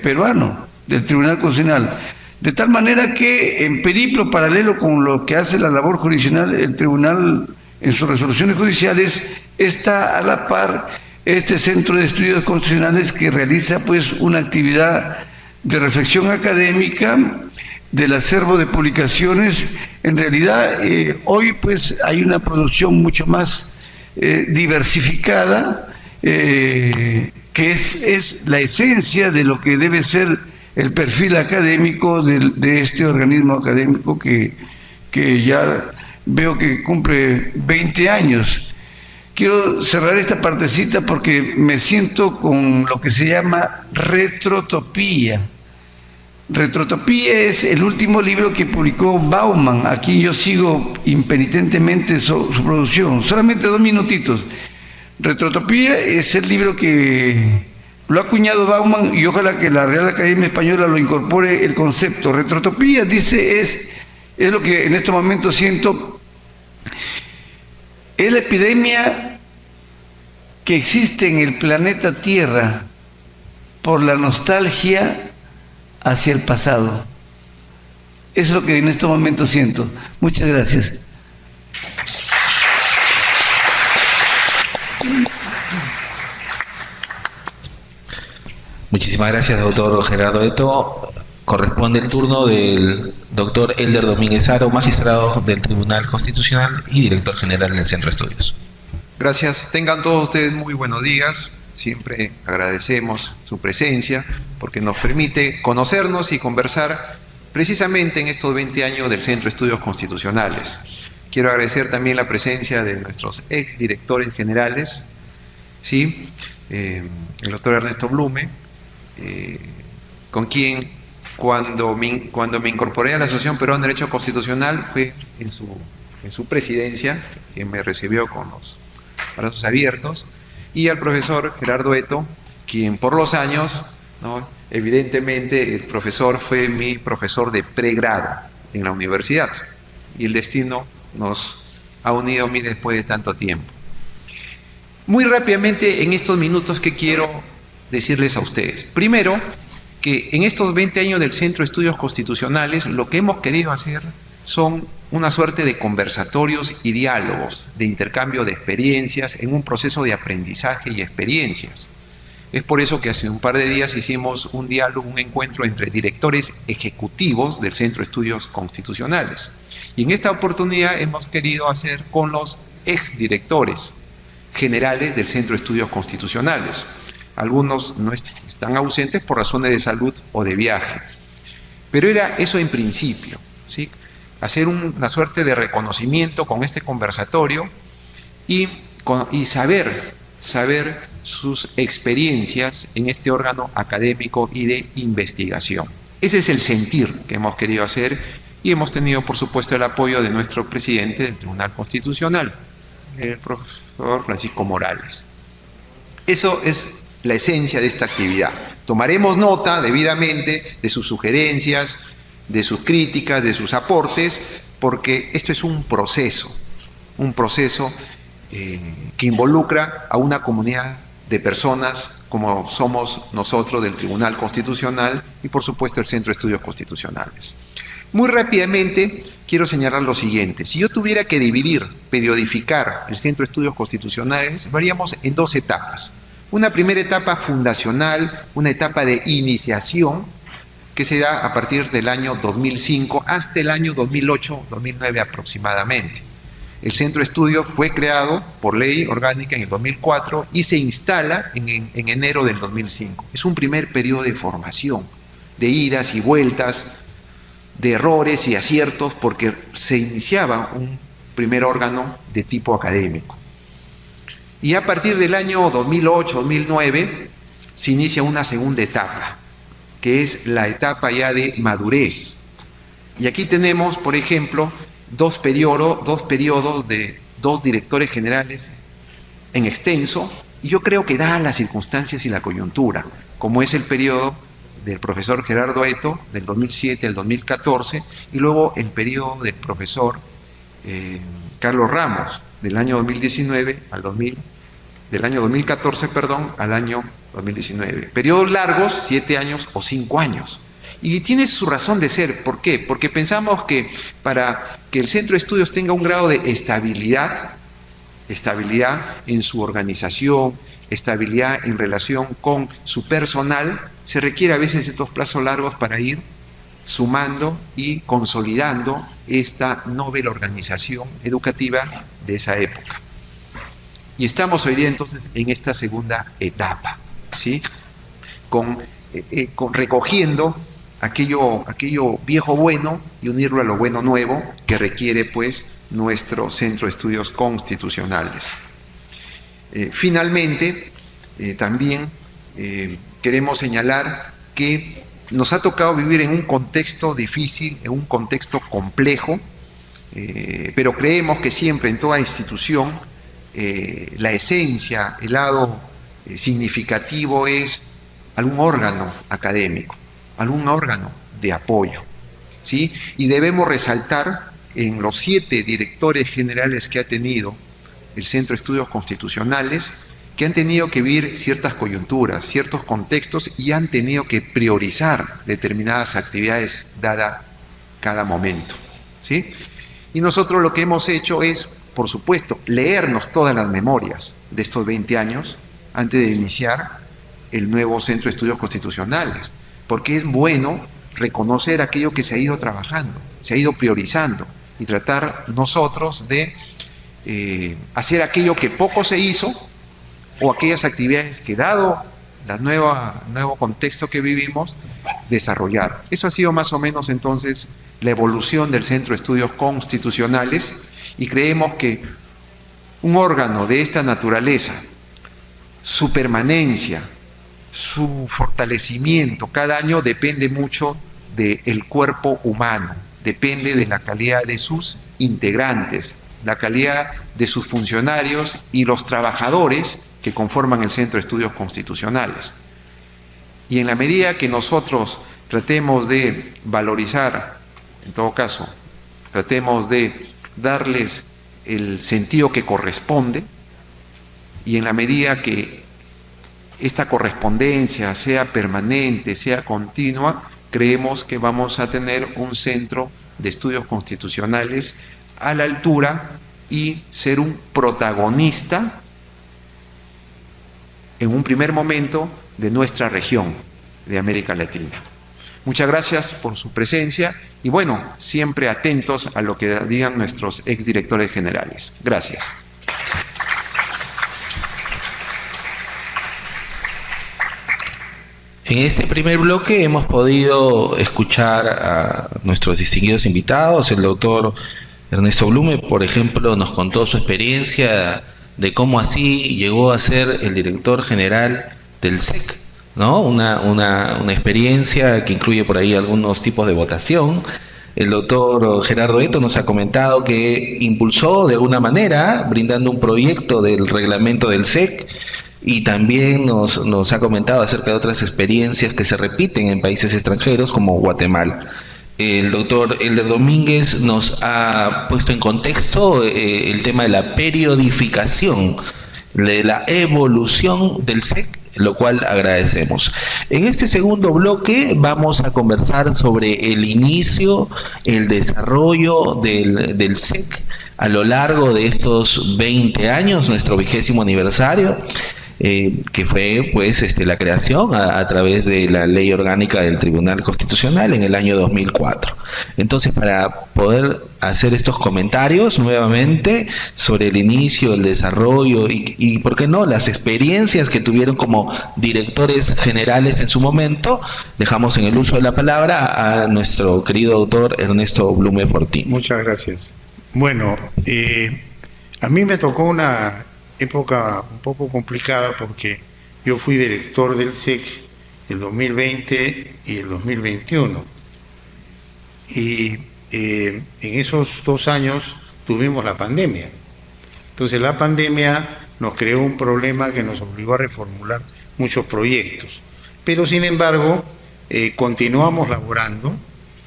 Speaker 8: peruano, del Tribunal Constitucional. De tal manera que en periplo paralelo con lo que hace la labor jurisdiccional, el tribunal en sus resoluciones judiciales está a la par este Centro de Estudios Constitucionales que realiza pues una actividad de reflexión académica del acervo de publicaciones. En realidad hoy pues hay una producción mucho más diversificada, que es la esencia de lo que debe ser el perfil académico de este organismo académico que ya veo que cumple 20 años. Quiero cerrar esta partecita porque me siento con lo que se llama retrotopía. Retrotopía es el último libro que publicó Bauman. Aquí yo sigo impenitentemente su producción. Solamente 2 minutitos. Retrotopía es el libro que lo ha acuñado Bauman y ojalá que la Real Academia Española lo incorpore el concepto. Retrotopía, dice, es lo que en estos momentos siento, es la epidemia que existe en el planeta Tierra por la nostalgia hacia el pasado. Eso es lo que en estos momentos siento. Muchas gracias.
Speaker 5: Muchísimas gracias, doctor Gerardo Eto. Corresponde el turno del doctor Elder Domínguez Haro, magistrado del Tribunal Constitucional y director general del Centro de Estudios.
Speaker 9: Gracias. Tengan todos ustedes muy buenos días. Siempre agradecemos su presencia porque nos permite conocernos y conversar precisamente en estos 20 años del Centro de Estudios Constitucionales. Quiero agradecer también la presencia de nuestros exdirectores generales, ¿sí? El doctor Ernesto Blume, con quien cuando me incorporé a la Asociación Peruana de Derecho Constitucional fue en su presidencia, que me recibió con los brazos abiertos, y al profesor Gerardo Eto, quien por los años, ¿no?, evidentemente el profesor fue mi profesor de pregrado en la universidad, y el destino nos ha unido, mire, después de tanto tiempo. Muy rápidamente, en estos minutos, que quiero decirles a ustedes. Primero, que en estos 20 años del Centro de Estudios Constitucionales, lo que hemos querido hacer son una suerte de conversatorios y diálogos, de intercambio de experiencias en un proceso de aprendizaje y experiencias. Es por eso que hace un par de días hicimos un diálogo, un encuentro entre directores ejecutivos del Centro de Estudios Constitucionales. Y en esta oportunidad hemos querido hacer con los exdirectores generales del Centro de Estudios Constitucionales. Algunos no están ausentes por razones de salud o de viaje. Pero era eso en principio, ¿sí? Hacer una suerte de reconocimiento con este conversatorio y saber sus experiencias en este órgano académico y de investigación. Ese es el sentir que hemos querido hacer y hemos tenido, por supuesto, el apoyo de nuestro presidente del Tribunal Constitucional, el profesor Francisco Morales. Eso es la esencia de esta actividad. Tomaremos nota debidamente de sus sugerencias, de sus críticas, de sus aportes, porque esto es un proceso que involucra a una comunidad de personas como somos nosotros del Tribunal Constitucional y por supuesto el Centro de Estudios Constitucionales. Muy rápidamente quiero señalar lo siguiente: si yo tuviera que periodificar el Centro de Estudios Constitucionales, lo haríamos en 2 etapas. Una primera etapa fundacional, una etapa de iniciación, que se da a partir del año 2005 hasta el año 2008-2009 aproximadamente. El Centro de Estudios fue creado por ley orgánica en el 2004 y se instala en enero del 2005. Es un primer periodo de formación, de idas y vueltas, de errores y aciertos, porque se iniciaba un primer órgano de tipo académico. Y a partir del año 2008-2009 se inicia una segunda etapa, que es la etapa ya de madurez. Y aquí tenemos, por ejemplo, dos periodos de 2 directores generales en extenso, y yo creo que dadas las circunstancias y la coyuntura, como es el periodo del profesor Gerardo Eto, del 2007 al 2014, y luego el periodo del profesor Carlos Ramos, del año 2019 al del año 2014, al año 2019. Periodos largos, 7 años o 5 años. Y tiene su razón de ser. ¿Por qué? Porque pensamos que para que el Centro de Estudios tenga un grado de estabilidad en su organización, estabilidad en relación con su personal, se requiere a veces estos plazos largos para ir sumando y consolidando esta novel organización educativa de esa época. Y estamos hoy día entonces en esta segunda etapa, ¿sí? Con recogiendo aquello viejo bueno y unirlo a lo bueno nuevo que requiere pues nuestro Centro de Estudios Constitucionales. Finalmente, también queremos señalar que nos ha tocado vivir en un contexto difícil, en un contexto complejo, pero creemos que siempre en toda institución la esencia, el lado significativo es algún órgano académico, algún órgano de apoyo, ¿sí? Y debemos resaltar en los 7 directores generales que ha tenido el Centro de Estudios Constitucionales, que han tenido que vivir ciertas coyunturas, ciertos contextos y han tenido que priorizar determinadas actividades dada cada momento, ¿sí? Y nosotros lo que hemos hecho es, por supuesto, leernos todas las memorias de estos 20 años antes de iniciar el nuevo Centro de Estudios Constitucionales, porque es bueno reconocer aquello que se ha ido trabajando, se ha ido priorizando y tratar nosotros de hacer aquello que poco se hizo o aquellas actividades que dado el nuevo contexto que vivimos, desarrollar. Eso ha sido más o menos entonces la evolución del Centro de Estudios Constitucionales y creemos que un órgano de esta naturaleza, su permanencia, su fortalecimiento cada año depende mucho del cuerpo humano, depende de la calidad de sus integrantes, la calidad de sus funcionarios y los trabajadores que conforman el Centro de Estudios Constitucionales. Y en la medida que nosotros tratemos de valorizar, en todo caso, tratemos de darles el sentido que corresponde, y en la medida que esta correspondencia sea permanente, sea continua, creemos que vamos a tener un Centro de Estudios Constitucionales a la altura y ser un protagonista en un primer momento de nuestra región de América Latina. Muchas gracias por su presencia y bueno, siempre atentos a lo que digan nuestros exdirectores generales. Gracias.
Speaker 5: En este primer bloque hemos podido escuchar a nuestros distinguidos invitados. El doctor Ernesto Blume, por ejemplo, nos contó su experiencia de cómo así llegó a ser el director general del SEC, ¿no? Una experiencia que incluye por ahí algunos tipos de votación. El doctor Gerardo Eto nos ha comentado que impulsó de alguna manera, brindando un proyecto del reglamento del SEC, y también nos ha comentado acerca de otras experiencias que se repiten en países extranjeros como Guatemala. El doctor Elder Domínguez nos ha puesto en contexto el tema de la periodificación, de la evolución del SEC, lo cual agradecemos. En este segundo bloque vamos a conversar sobre el inicio, el desarrollo del SEC a lo largo de estos 20 años, nuestro 20º aniversario. Que fue pues la creación a través de la Ley Orgánica del Tribunal Constitucional en el año 2004. Entonces, para poder hacer estos comentarios nuevamente sobre el inicio, el desarrollo y por qué no, las experiencias que tuvieron como directores generales en su momento, dejamos en el uso de la palabra a nuestro querido doctor Ernesto Blume Fortín.
Speaker 7: Muchas gracias. Bueno, a mí me tocó una época un poco complicada porque yo fui director del SEC el 2020 y el 2021 y en esos 2 años tuvimos la pandemia. Entonces la pandemia nos creó un problema que nos obligó a reformular muchos proyectos, pero sin embargo continuamos laborando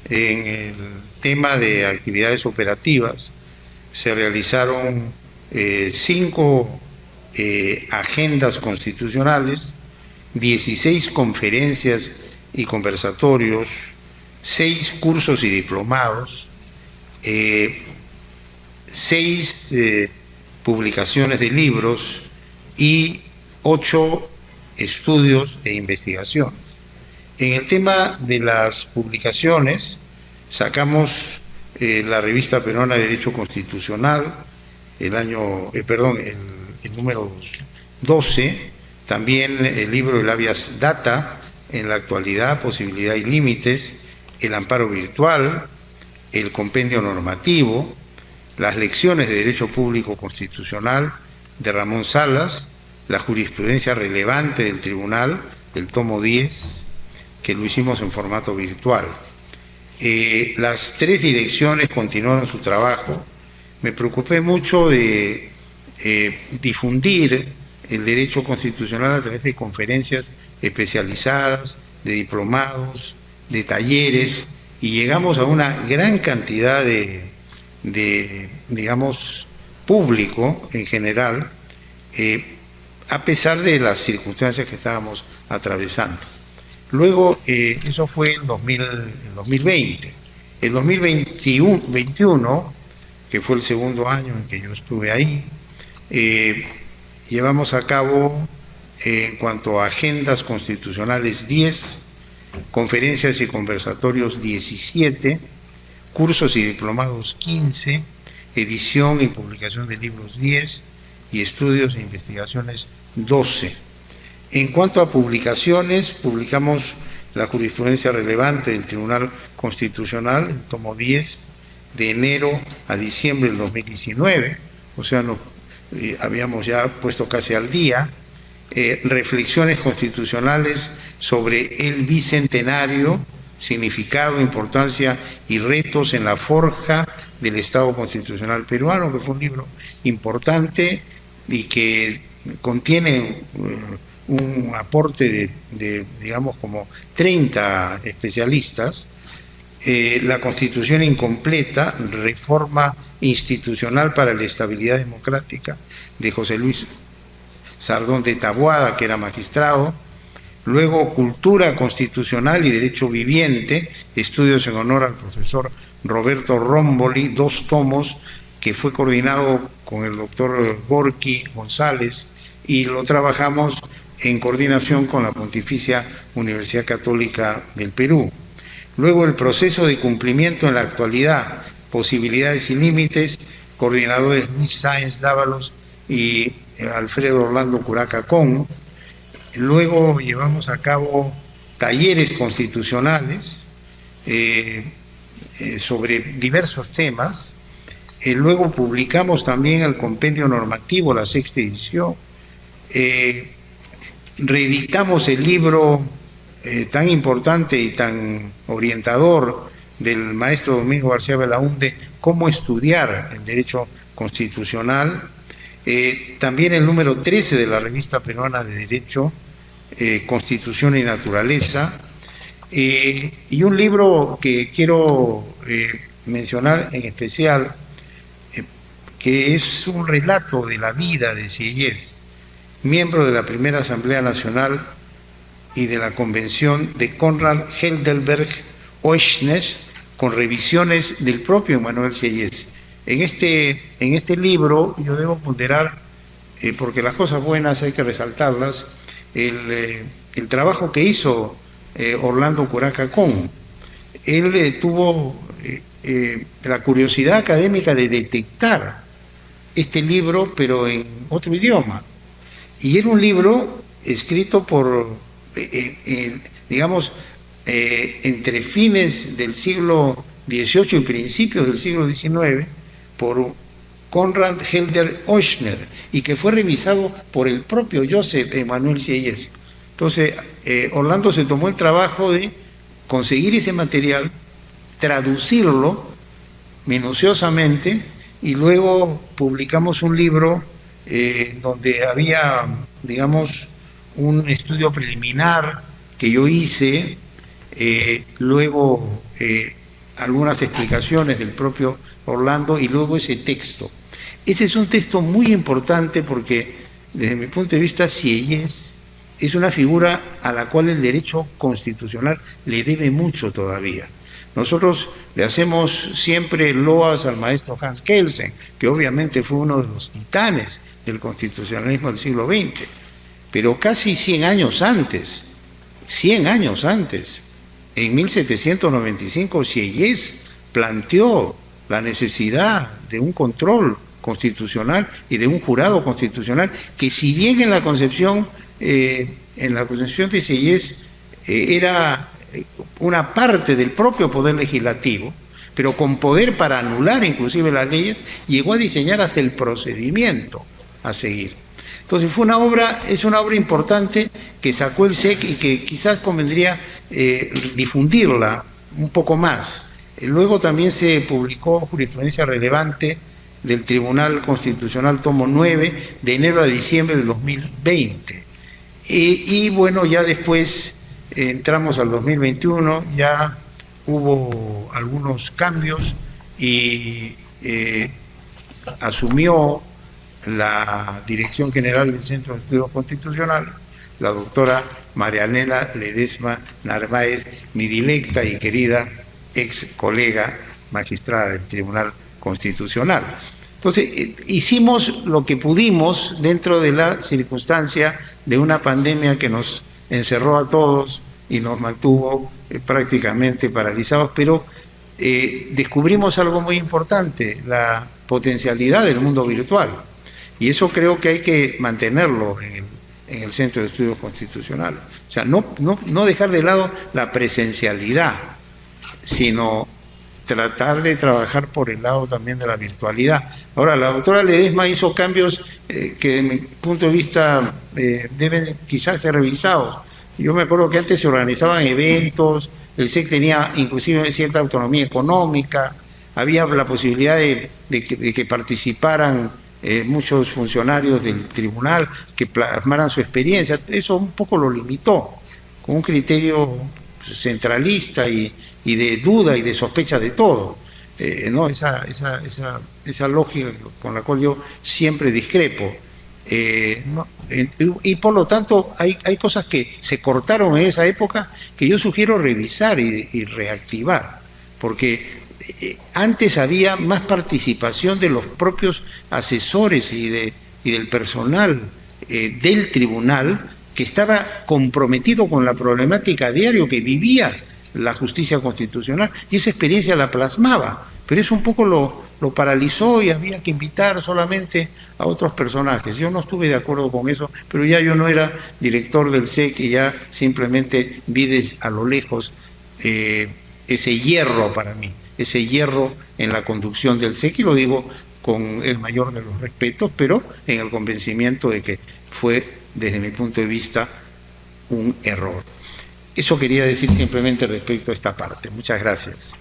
Speaker 7: en el tema de actividades operativas. Se realizaron 5 agendas constitucionales, 16 conferencias y conversatorios, 6 cursos y diplomados, 6 publicaciones de libros y 8 estudios e investigaciones. En el tema de las publicaciones, sacamos la revista peruana de Derecho Constitucional, el número 12, también el libro El Habeas Data en la actualidad, posibilidad y límites, el amparo virtual, el compendio normativo, las lecciones de Derecho Público Constitucional de Ramón Salas, la jurisprudencia relevante del Tribunal, el tomo 10, que lo hicimos en formato virtual. Las 3 direcciones continuaron su trabajo. Me preocupé mucho de difundir el derecho constitucional a través de conferencias especializadas, de diplomados, de talleres, y llegamos a una gran cantidad de digamos, público en general, a pesar de las circunstancias que estábamos atravesando. Luego, eso fue en 2020. El 2021, que fue el segundo año en que yo estuve ahí, llevamos a cabo, en cuanto a agendas constitucionales, 10, conferencias y conversatorios 17, cursos y diplomados 15, edición y publicación de libros 10 y estudios e investigaciones 12. En cuanto a publicaciones, publicamos la jurisprudencia relevante del Tribunal Constitucional, el tomo 10, de enero a diciembre del 2019, o sea, habíamos ya puesto casi al día, reflexiones constitucionales sobre el bicentenario, significado, importancia y retos en la forja del Estado constitucional peruano, que fue un libro importante y que contiene un aporte de digamos, como 30 especialistas. La Constitución incompleta, reforma institucional para la estabilidad democrática, de José Luis Sardón de Taboada, que era magistrado. Luego, Cultura Constitucional y Derecho Viviente, estudios en honor al profesor Roberto Romboli, 2 tomos, que fue coordinado con el doctor Gorky González, y lo trabajamos en coordinación con la Pontificia Universidad Católica del Perú. Luego, el proceso de cumplimiento en la actualidad, posibilidades y límites, coordinadores Luis Sáenz Dávalos y Alfredo Orlando Curaca Con. Luego llevamos a cabo talleres constitucionales sobre diversos temas. Luego publicamos también el compendio normativo, la 6ª edición. Reeditamos el libro tan importante y tan orientador del maestro Domingo García Belaúnde, Cómo estudiar el derecho constitucional. También el número 13 de la Revista Peruana de Derecho, Constitución y Naturaleza, y un libro que quiero mencionar en especial, que es un relato de la vida de Sieyès, miembro de la Primera Asamblea Nacional y de la Convención de Konrad Heidelberg Oechner, con revisiones del propio Emmanuel Sieyès. En este libro yo debo ponderar, porque las cosas buenas hay que resaltarlas, el trabajo que hizo Orlando Curaca Con. Él tuvo la curiosidad académica de detectar este libro, pero en otro idioma. Y era un libro escrito por, digamos, entre fines del siglo XVIII y principios del siglo XIX, por Konrad Heidelberg Oechner, y que fue revisado por el propio Joseph Emmanuel Sieyès. Entonces, Orlando se tomó el trabajo de conseguir ese material, traducirlo minuciosamente, y luego publicamos un libro donde había, digamos, un estudio preliminar que yo hice, luego algunas explicaciones del propio Orlando, y luego ese texto. Ese es un texto muy importante porque, desde mi punto de vista, Sieyès es una figura a la cual el derecho constitucional le debe mucho todavía. Nosotros le hacemos siempre loas al maestro Hans Kelsen, que obviamente fue uno de los titanes del constitucionalismo del siglo XX, pero casi 100 años antes, en 1795, Sieyès planteó la necesidad de un control constitucional y de un jurado constitucional que, si bien en la concepción de Sieyès era una parte del propio Poder Legislativo, pero con poder para anular inclusive las leyes, llegó a diseñar hasta el procedimiento a seguir. Entonces es una obra importante que sacó el SEC y que quizás convendría difundirla un poco más. Luego también se publicó jurisprudencia relevante del Tribunal Constitucional tomo 9 de enero a diciembre del 2020. Y bueno, ya después entramos al 2021, ya hubo algunos cambios y asumió la Dirección General del Centro de Estudios Constitucionales la doctora Marianela Ledesma Narváez, mi directa y querida ex colega magistrada del Tribunal Constitucional. Entonces, hicimos lo que pudimos dentro de la circunstancia de una pandemia que nos encerró a todos y nos mantuvo prácticamente paralizados, pero descubrimos algo muy importante, la potencialidad del mundo virtual. Y eso creo que hay que mantenerlo en el Centro de Estudios Constitucionales. O sea, no dejar de lado la presencialidad, sino tratar de trabajar por el lado también de la virtualidad. Ahora, la doctora Ledesma hizo cambios que, de mi punto de vista, deben quizás ser revisados. Yo me acuerdo que antes se organizaban eventos, el SEC tenía inclusive cierta autonomía económica, había la posibilidad de que participaran muchos funcionarios del tribunal, que plasmaran su experiencia. Eso un poco lo limitó, con un criterio centralista y de duda y de sospecha de todo. ¿No? Esa lógica con la cual yo siempre discrepo. Y por lo tanto hay cosas que se cortaron en esa época que yo sugiero revisar y reactivar, porque antes había más participación de los propios asesores y del personal del tribunal, que estaba comprometido con la problemática a diario que vivía la justicia constitucional, y esa experiencia la plasmaba, pero eso un poco lo paralizó y había que invitar solamente a otros personajes. Yo no estuve de acuerdo con eso, pero ya yo no era director del SEC y ya simplemente vi a lo lejos ese hierro para mí, ese hierro en la conducción del SEC, y lo digo con el mayor de los respetos, pero en el convencimiento de que fue, desde mi punto de vista, un error. Eso quería decir simplemente respecto a esta parte. Muchas gracias.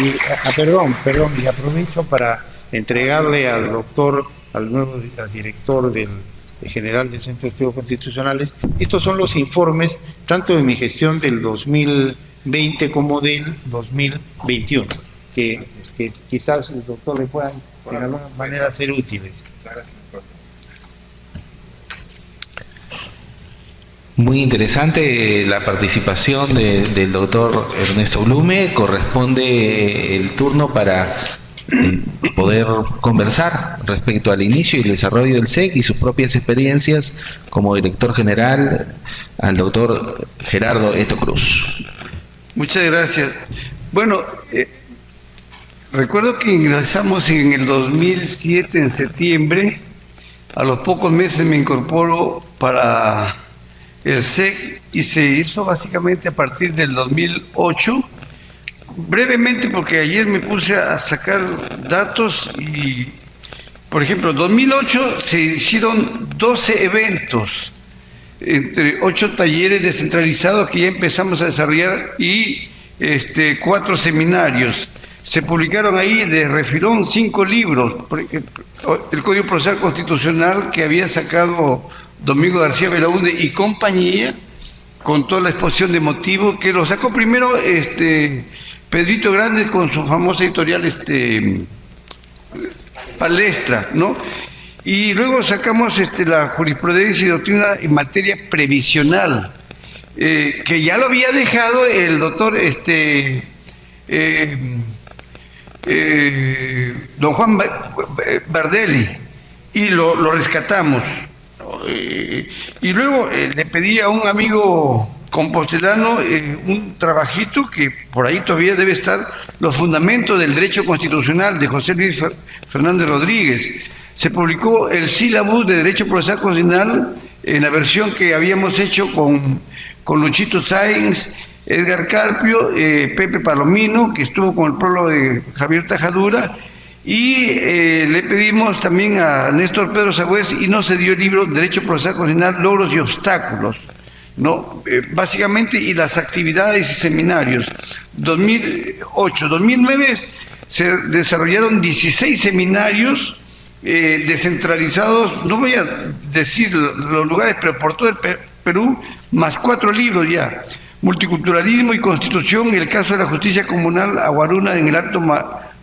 Speaker 7: Y, perdón, y aprovecho para entregarle al doctor, al nuevo director general del Centro de Estudios Constitucionales, estos son los informes tanto de mi gestión del 2020 como del 2021, que quizás el doctor le puedan de alguna manera ser útiles.
Speaker 5: Muy interesante la participación del doctor Ernesto Blume. Corresponde el turno para poder conversar respecto al inicio y el desarrollo del SEC y sus propias experiencias como director general, al doctor Gerardo Eto Cruz.
Speaker 8: Muchas gracias. Bueno, recuerdo que ingresamos en el 2007, en septiembre. A los pocos meses me incorporo para el SEC y se hizo básicamente a partir del 2008. Brevemente, porque ayer me puse a sacar datos y, por ejemplo, en 2008 se hicieron 12 eventos, entre 8 talleres descentralizados que ya empezamos a desarrollar y 4 seminarios. Se publicaron ahí de refilón 5 libros, el Código Procesal Constitucional que había sacado Domingo García Belaúnde y compañía, con toda la exposición de motivos, que lo sacó primero Pedrito Grande con su famosa editorial Palestra, ¿no? Y luego sacamos la jurisprudencia y doctrina en materia previsional, que ya lo había dejado el doctor don Juan Bardelli, y lo rescatamos. Y luego le pedí a un amigo compostelano un trabajito que por ahí todavía debe estar, Los Fundamentos del Derecho Constitucional, de José Luis Fernández Rodríguez. Se publicó el sílabus de Derecho Procesal Constitucional en la versión que habíamos hecho con Luchito Sáenz, Edgar Carpio, Pepe Palomino, que estuvo con el prólogo de Javier Tajadura, y le pedimos también a Néstor Pedro Sagüez, y no se dio el libro Derecho Procesal Constitucional, Logros y Obstáculos, ¿no? Básicamente, y las actividades y seminarios. 2008-2009 se desarrollaron 16 seminarios descentralizados, no voy a decir los lugares, pero por todo el Perú, más 4 libros ya. Multiculturalismo y Constitución, el caso de la justicia comunal Aguaruna en el Alto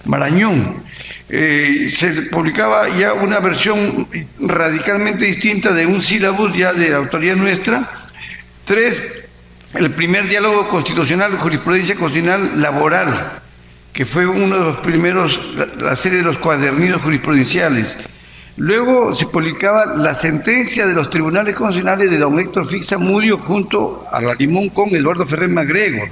Speaker 8: Marañón. Se publicaba ya una versión radicalmente distinta de un sílabus ya de autoría nuestra. 3, el primer diálogo constitucional, jurisprudencia constitucional laboral, que fue uno de los primeros, la serie de los cuadernidos jurisprudenciales. Luego se publicaba la sentencia de los tribunales constitucionales de don Héctor Fixa Mudio junto a la Limón con Eduardo Ferrer MacGregor.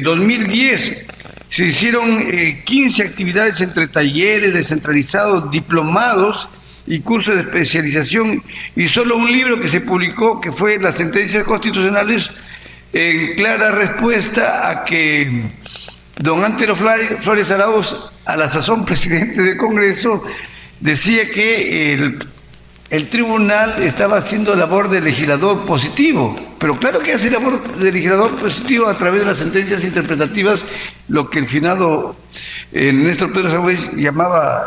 Speaker 8: 2010 se hicieron 15 actividades entre talleres descentralizados, diplomados y cursos de especialización, y solo un libro que se publicó, que fue Las sentencias constitucionales, en clara respuesta a que don Antero Flores Arauz, a la sazón presidente del Congreso, decía que el tribunal estaba haciendo labor de legislador positivo, pero claro que hace labor de legislador positivo a través de las sentencias interpretativas, lo que el finado Néstor Pedro Sagüez llamaba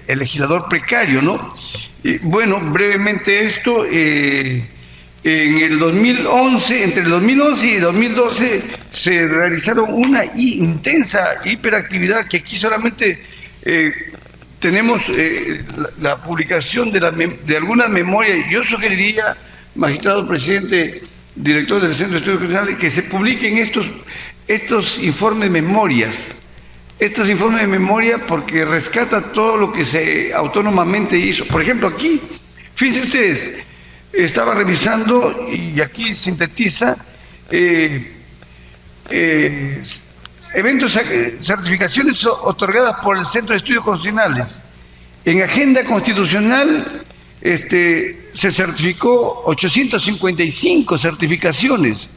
Speaker 8: el legislador precario, ¿no? Y bueno, brevemente esto, en el 2011, entre el 2011 y el 2012, se realizaron una intensa hiperactividad que aquí solamente tenemos la publicación de algunas memorias. Yo sugeriría, magistrado presidente, director del Centro de Estudios Constitucionales, que se publiquen estos informes de memorias. Estos informes de memoria, porque rescata todo lo que se autónomamente hizo. Por ejemplo, aquí, fíjense ustedes, estaba revisando y aquí sintetiza certificaciones otorgadas por el Centro de Estudios Constitucionales. En agenda constitucional se certificó 855 certificaciones.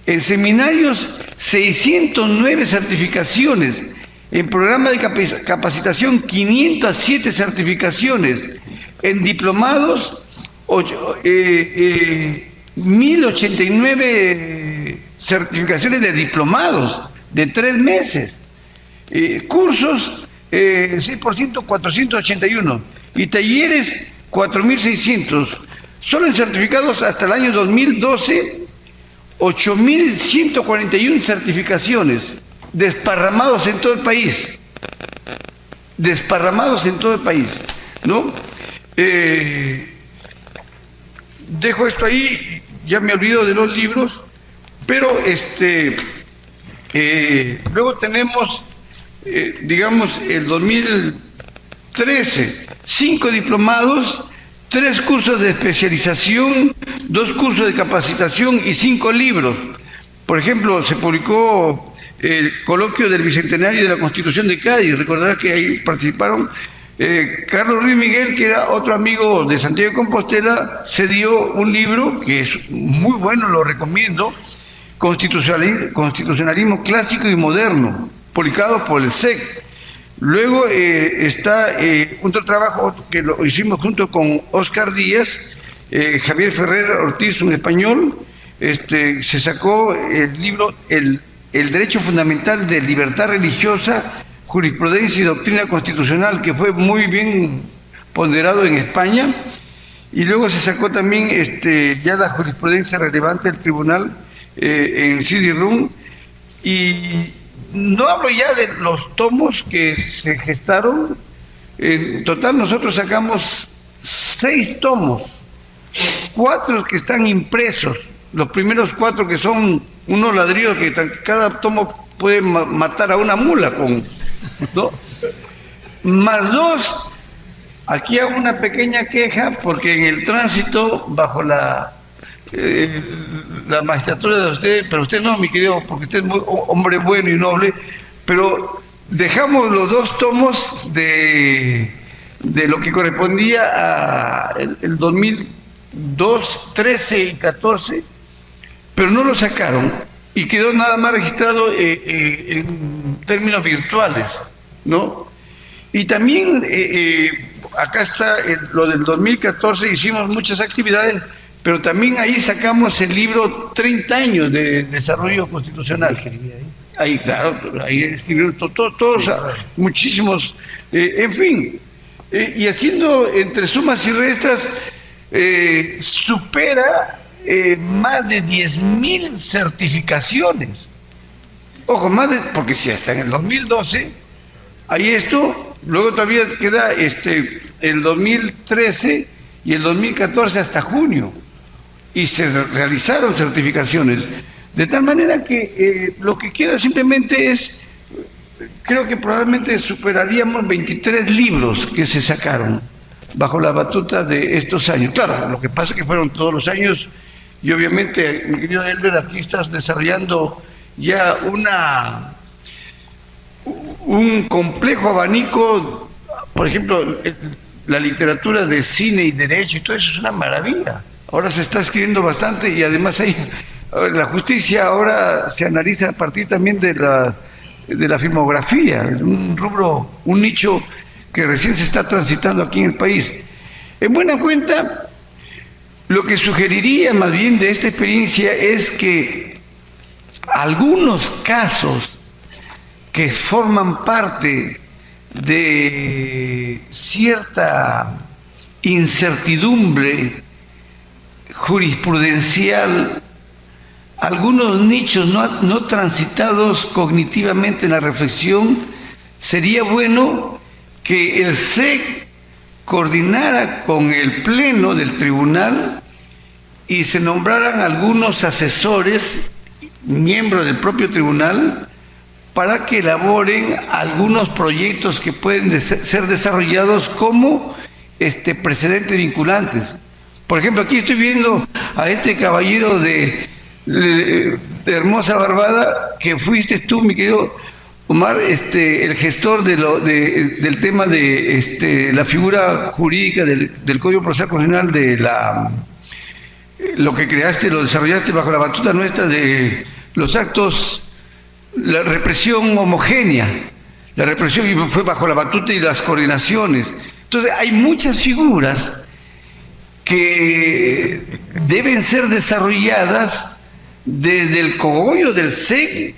Speaker 8: En seminarios, 609 certificaciones. En programa de capacitación, 507 certificaciones. En diplomados, 1089 certificaciones de diplomados de 3 meses. Cursos, 6%, 481. Y talleres, 4.600. Solo en certificados hasta el año 2012, 8.141 certificaciones, desparramados en todo el país. Desparramados en todo el país, ¿no? Dejo esto ahí, ya me olvido de los libros, pero luego tenemos, digamos, el 2013, 5 diplomados, 3 cursos de especialización, 2 cursos de capacitación y 5 libros. Por ejemplo, se publicó el coloquio del Bicentenario de la Constitución de Cádiz. Recordarás que ahí participaron Carlos Ruiz Miguel, que era otro amigo de Santiago de Compostela, se dio un libro que es muy bueno, lo recomiendo, Constitucionalismo Clásico y Moderno, publicado por el SEC. Luego está otro trabajo que lo hicimos junto con Oscar Díaz, Javier Ferrer Ortiz, un español, se sacó el libro El Derecho Fundamental de Libertad Religiosa, Jurisprudencia y Doctrina Constitucional, que fue muy bien ponderado en España. Y luego se sacó también ya la jurisprudencia relevante del tribunal en CD-ROOM. Y no hablo ya de los tomos que se gestaron. En total nosotros sacamos 6 tomos, 4 que están impresos, los primeros 4 que son unos ladrillos que cada tomo puede matar a una mula con, ¿no? Más 2, aquí hago una pequeña queja porque en el tránsito bajo la magistratura de usted, pero usted no, mi querido, porque usted es muy hombre bueno y noble, pero dejamos los 2 tomos de lo que correspondía a el 2013 2, 13 y 14, pero no lo sacaron y quedó nada más registrado en términos virtuales, ¿no? Y también acá está lo del 2014, hicimos muchas actividades, pero también ahí sacamos el libro 30 años de desarrollo constitucional. Ahí, claro, ahí escribieron todos, muchísimos, en fin, y haciendo entre sumas y restas, supera más de 10.000 certificaciones. Ojo, porque si hasta en el 2012 hay esto, luego todavía queda el 2013 y el 2014 hasta junio, y se realizaron certificaciones. De tal manera que lo que queda simplemente es, creo que probablemente superaríamos 23 libros que se sacaron bajo la batuta de estos años. Claro, lo que pasa es que fueron todos los años, y obviamente, mi querido Elder, aquí estás desarrollando ya un complejo abanico. Por ejemplo, la literatura de cine y derecho y todo eso es una maravilla. Ahora se está escribiendo bastante, y además la justicia ahora se analiza a partir también de la filmografía, un rubro, un nicho que recién se está transitando aquí en el país. En buena cuenta, lo que sugeriría más bien de esta experiencia es que algunos casos que forman parte de cierta incertidumbre jurisprudencial, algunos nichos no transitados cognitivamente en la reflexión, sería bueno que el SEC coordinara con el Pleno del Tribunal y se nombraran algunos asesores, miembros del propio Tribunal, para que elaboren algunos proyectos que pueden ser desarrollados como precedentes vinculantes. Por ejemplo, aquí estoy viendo a este caballero de hermosa barbada, que fuiste tú, mi querido Omar, el gestor del tema de la figura jurídica del Código Procesal Constitucional, lo que creaste, lo desarrollaste bajo la batuta nuestra de los actos, la represión homogénea, la represión, y fue bajo la batuta y las coordinaciones. Entonces hay muchas figuras que deben ser desarrolladas desde el cogollo del SEC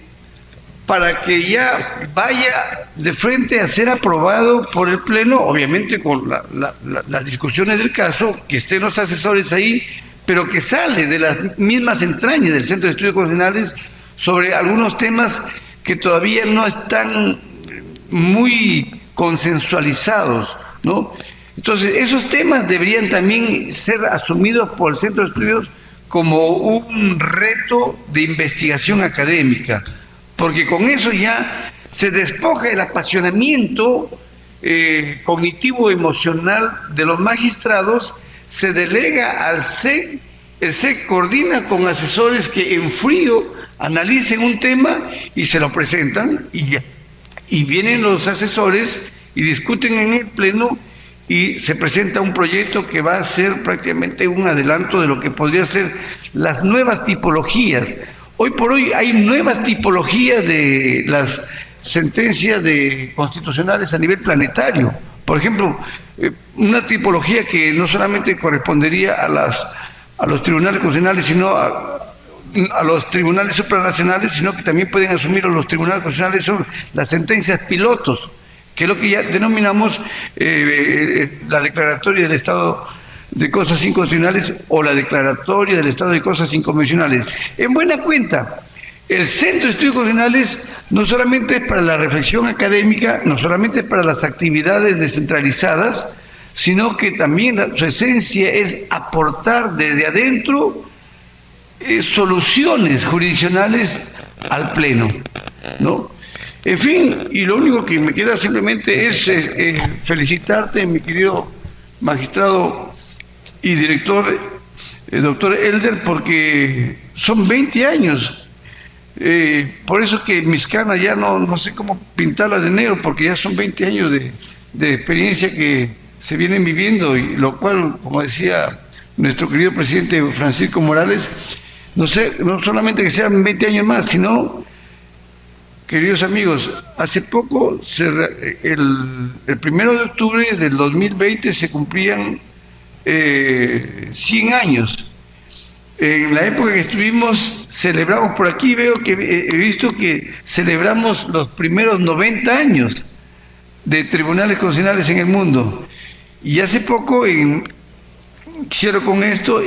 Speaker 8: para que ya vaya de frente a ser aprobado por el Pleno, obviamente con las discusiones del caso, que estén los asesores ahí, pero que sale de las mismas entrañas del Centro de Estudios Constitucionales sobre algunos temas que todavía no están muy consensualizados, ¿no? Entonces, esos temas deberían también ser asumidos por el Centro de Estudios como un reto de investigación académica, porque con eso ya se despoja el apasionamiento cognitivo emocional de los magistrados, se delega al SEC, el SEC coordina con asesores que en frío analicen un tema y se lo presentan, y vienen los asesores y discuten en el Pleno, y se presenta un proyecto que va a ser prácticamente un adelanto de lo que podría ser las nuevas tipologías. Hoy por hoy hay nuevas tipologías de las sentencias constitucionales a nivel planetario. Por ejemplo, una tipología que no solamente correspondería a los tribunales constitucionales, sino a los tribunales supranacionales, sino que también pueden asumir los tribunales constitucionales, son las sentencias pilotos, que es lo que ya denominamos la declaratoria del estado de cosas inconstitucionales o la declaratoria del estado de cosas inconvencionales. En buena cuenta, el Centro de Estudios Constitucionales no solamente es para la reflexión académica, no solamente es para las actividades descentralizadas, sino que también su esencia es aportar desde adentro soluciones jurisdiccionales al Pleno, ¿no? En fin, y lo único que me queda simplemente es felicitarte, mi querido magistrado y director, doctor Elder, porque son 20 años. Por eso que mis canas ya no sé cómo pintarlas de negro, porque ya son 20 años de experiencia que se vienen viviendo, y lo cual, como decía nuestro querido presidente Francisco Morales, no solamente que sean 20 años más, sino, queridos amigos, hace poco, el 1 de octubre del 2020 se cumplían 100 años. En la época que estuvimos, celebramos, por aquí veo que he visto que celebramos los primeros 90 años de tribunales constitucionales en el mundo. Y hace poco, quisiera con esto,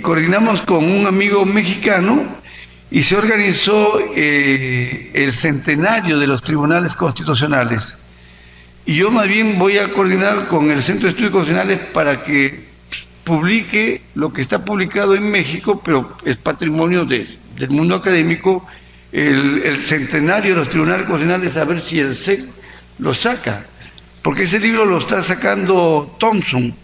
Speaker 8: coordinamos con un amigo mexicano y se organizó el centenario de los tribunales constitucionales. Y yo más bien voy a coordinar con el Centro de Estudios Constitucionales para que publique lo que está publicado en México, pero es patrimonio del mundo académico, el centenario de los tribunales constitucionales, a ver si el SEC lo saca, porque ese libro lo está sacando Thompson,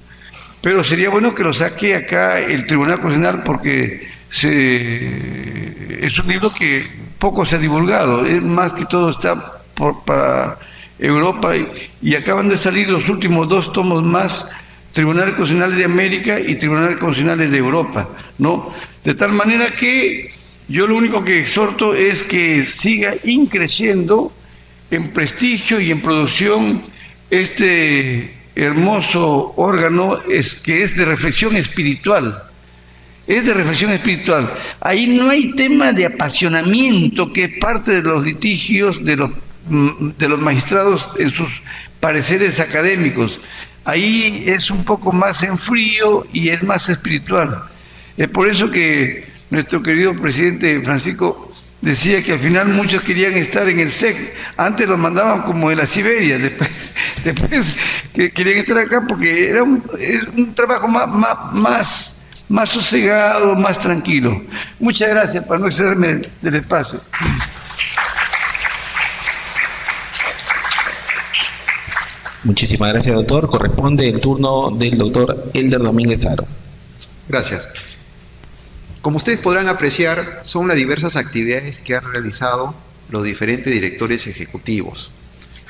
Speaker 8: pero sería bueno que lo saque acá el Tribunal Constitucional, porque es un libro que poco se ha divulgado, es más que todo está para Europa, y acaban de salir los últimos 2 tomos más, Tribunales Constitucionales de América y Tribunales Constitucionales de Europa, ¿no? De tal manera que yo lo único que exhorto es que siga increciendo en prestigio y en producción este hermoso órgano que es de reflexión espiritual. Es de reflexión espiritual. Ahí no hay tema de apasionamiento, que es parte de los litigios de los magistrados en sus pareceres académicos. Ahí es un poco más en frío y es más espiritual. Es por eso que nuestro querido presidente Francisco decía que al final muchos querían estar en el SEC. Antes los mandaban como en la Siberia, después que querían estar acá porque era un trabajo más sosegado, más tranquilo. Muchas gracias, para no excederme del espacio.
Speaker 5: Muchísimas gracias, doctor. Corresponde el turno del doctor Elder Domínguez Haro.
Speaker 9: Gracias. Como ustedes podrán apreciar, son las diversas actividades que han realizado los diferentes directores ejecutivos.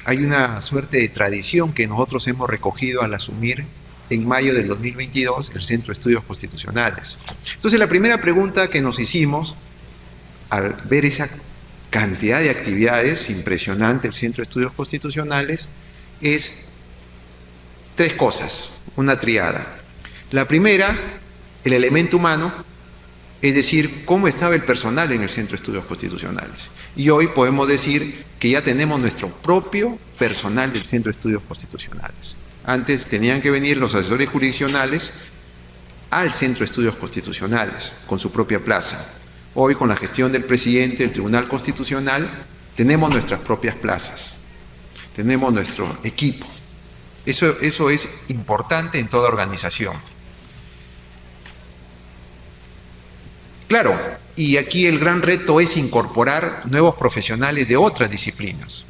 Speaker 9: Hay una suerte de tradición que nosotros hemos recogido al asumir en mayo del 2022 el Centro de Estudios Constitucionales. Entonces, la primera pregunta que nos hicimos al ver esa cantidad de actividades impresionante del Centro de Estudios Constitucionales es 3 cosas, una triada. La primera, el elemento humano, es decir, cómo estaba el personal en el Centro de Estudios Constitucionales. Y hoy podemos decir que ya tenemos nuestro propio personal del Centro de Estudios Constitucionales. Antes tenían que venir los asesores jurisdiccionales al Centro de Estudios Constitucionales con su propia plaza. Hoy, con la gestión del presidente del Tribunal Constitucional, tenemos nuestras propias plazas. Tenemos nuestro equipo. Eso es importante en toda organización. Claro, y aquí el gran reto es incorporar nuevos profesionales de otras disciplinas.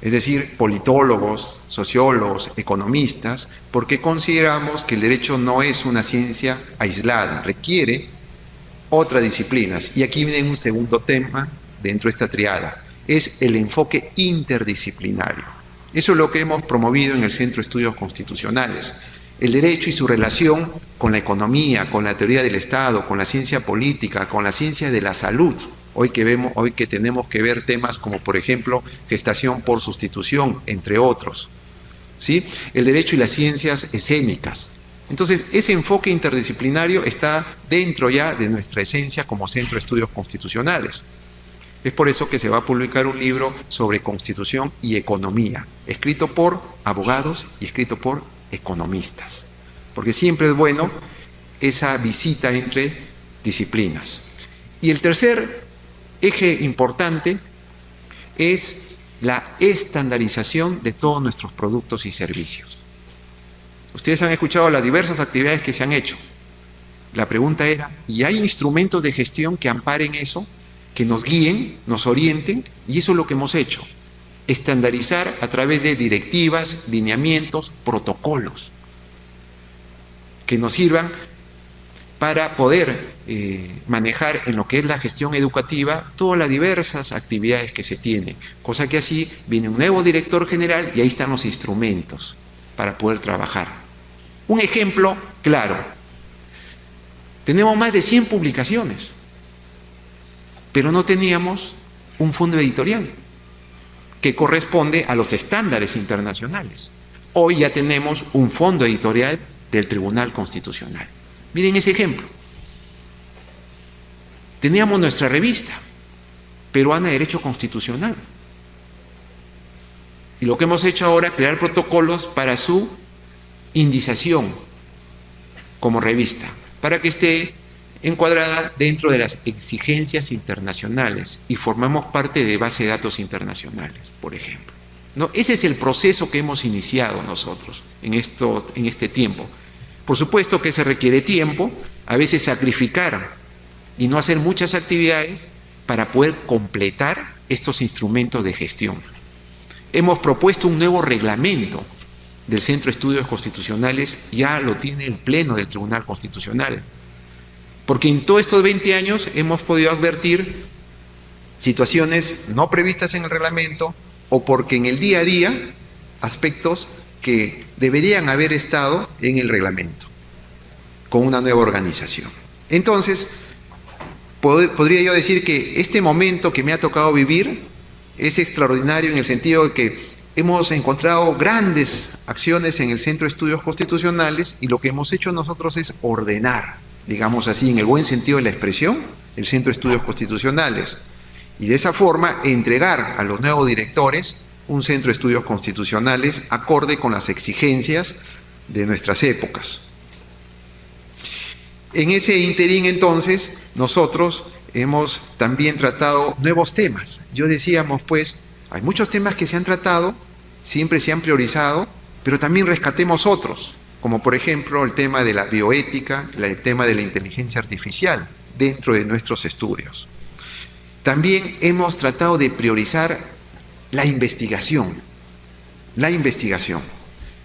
Speaker 9: Es decir, politólogos, sociólogos, economistas, porque consideramos que el derecho no es una ciencia aislada, requiere otras disciplinas. Y aquí viene un segundo tema dentro de esta triada. Es el enfoque interdisciplinario. Eso es lo que hemos promovido en el Centro de Estudios Constitucionales. El derecho y su relación con la economía, con la teoría del Estado, con la ciencia política, con la ciencia de la salud. Hoy que tenemos que ver temas como, por ejemplo, gestación por sustitución, entre otros. ¿Sí? El derecho y las ciencias escénicas. Entonces, ese enfoque interdisciplinario está dentro ya de nuestra esencia como Centro de Estudios Constitucionales. Es por eso que se va a publicar un libro sobre Constitución y Economía, escrito por abogados y escrito por economistas, porque siempre es bueno esa visita entre disciplinas. Y el tercer eje importante es la estandarización de todos nuestros productos y servicios. Ustedes han escuchado las diversas actividades que se han hecho. La pregunta era, ¿y hay instrumentos de gestión que amparen eso, que nos guíen, nos orienten? Y eso es lo que hemos hecho. Estandarizar a través de directivas, lineamientos, protocolos que nos sirvan para poder manejar en lo que es la gestión educativa todas las diversas actividades que se tienen, cosa que así viene un nuevo director general y ahí están los instrumentos para poder trabajar.
Speaker 10: Un ejemplo claro. Tenemos más de 100 publicaciones, pero no teníamos un fondo editorial que corresponde a los estándares internacionales. Hoy ya tenemos un fondo editorial del Tribunal Constitucional. Miren ese ejemplo. Teníamos nuestra revista peruana de Derecho Constitucional. Y lo que hemos hecho ahora es crear protocolos para su indización como revista, para que esté encuadrada dentro de las exigencias internacionales y formamos parte de base de datos internacionales, por ejemplo. ¿No? Ese es el proceso que hemos iniciado nosotros en este tiempo. Por supuesto que se requiere tiempo, a veces sacrificar y no hacer muchas actividades para poder completar estos instrumentos de gestión. Hemos propuesto un nuevo reglamento del Centro de Estudios Constitucionales, ya lo tiene el Pleno del Tribunal Constitucional, porque en todos estos 20 años hemos podido advertir situaciones no previstas en el reglamento o porque en el día a día aspectos que deberían haber estado en el reglamento con una nueva organización. Entonces, podría yo decir que este momento que me ha tocado vivir es extraordinario en el sentido de que hemos encontrado grandes acciones en el Centro de Estudios Constitucionales y lo que hemos hecho nosotros es ordenar, digamos así, en el buen sentido de la expresión, el Centro de Estudios Constitucionales y de esa forma entregar a los nuevos directores un Centro de Estudios Constitucionales acorde con las exigencias de nuestras épocas. En ese interín entonces nosotros hemos también tratado nuevos temas. Yo decíamos pues, hay muchos temas que se han tratado, siempre se han priorizado, pero también rescatemos otros, como por ejemplo el tema de la bioética, el tema de la inteligencia artificial dentro de nuestros estudios. También hemos tratado de priorizar la investigación.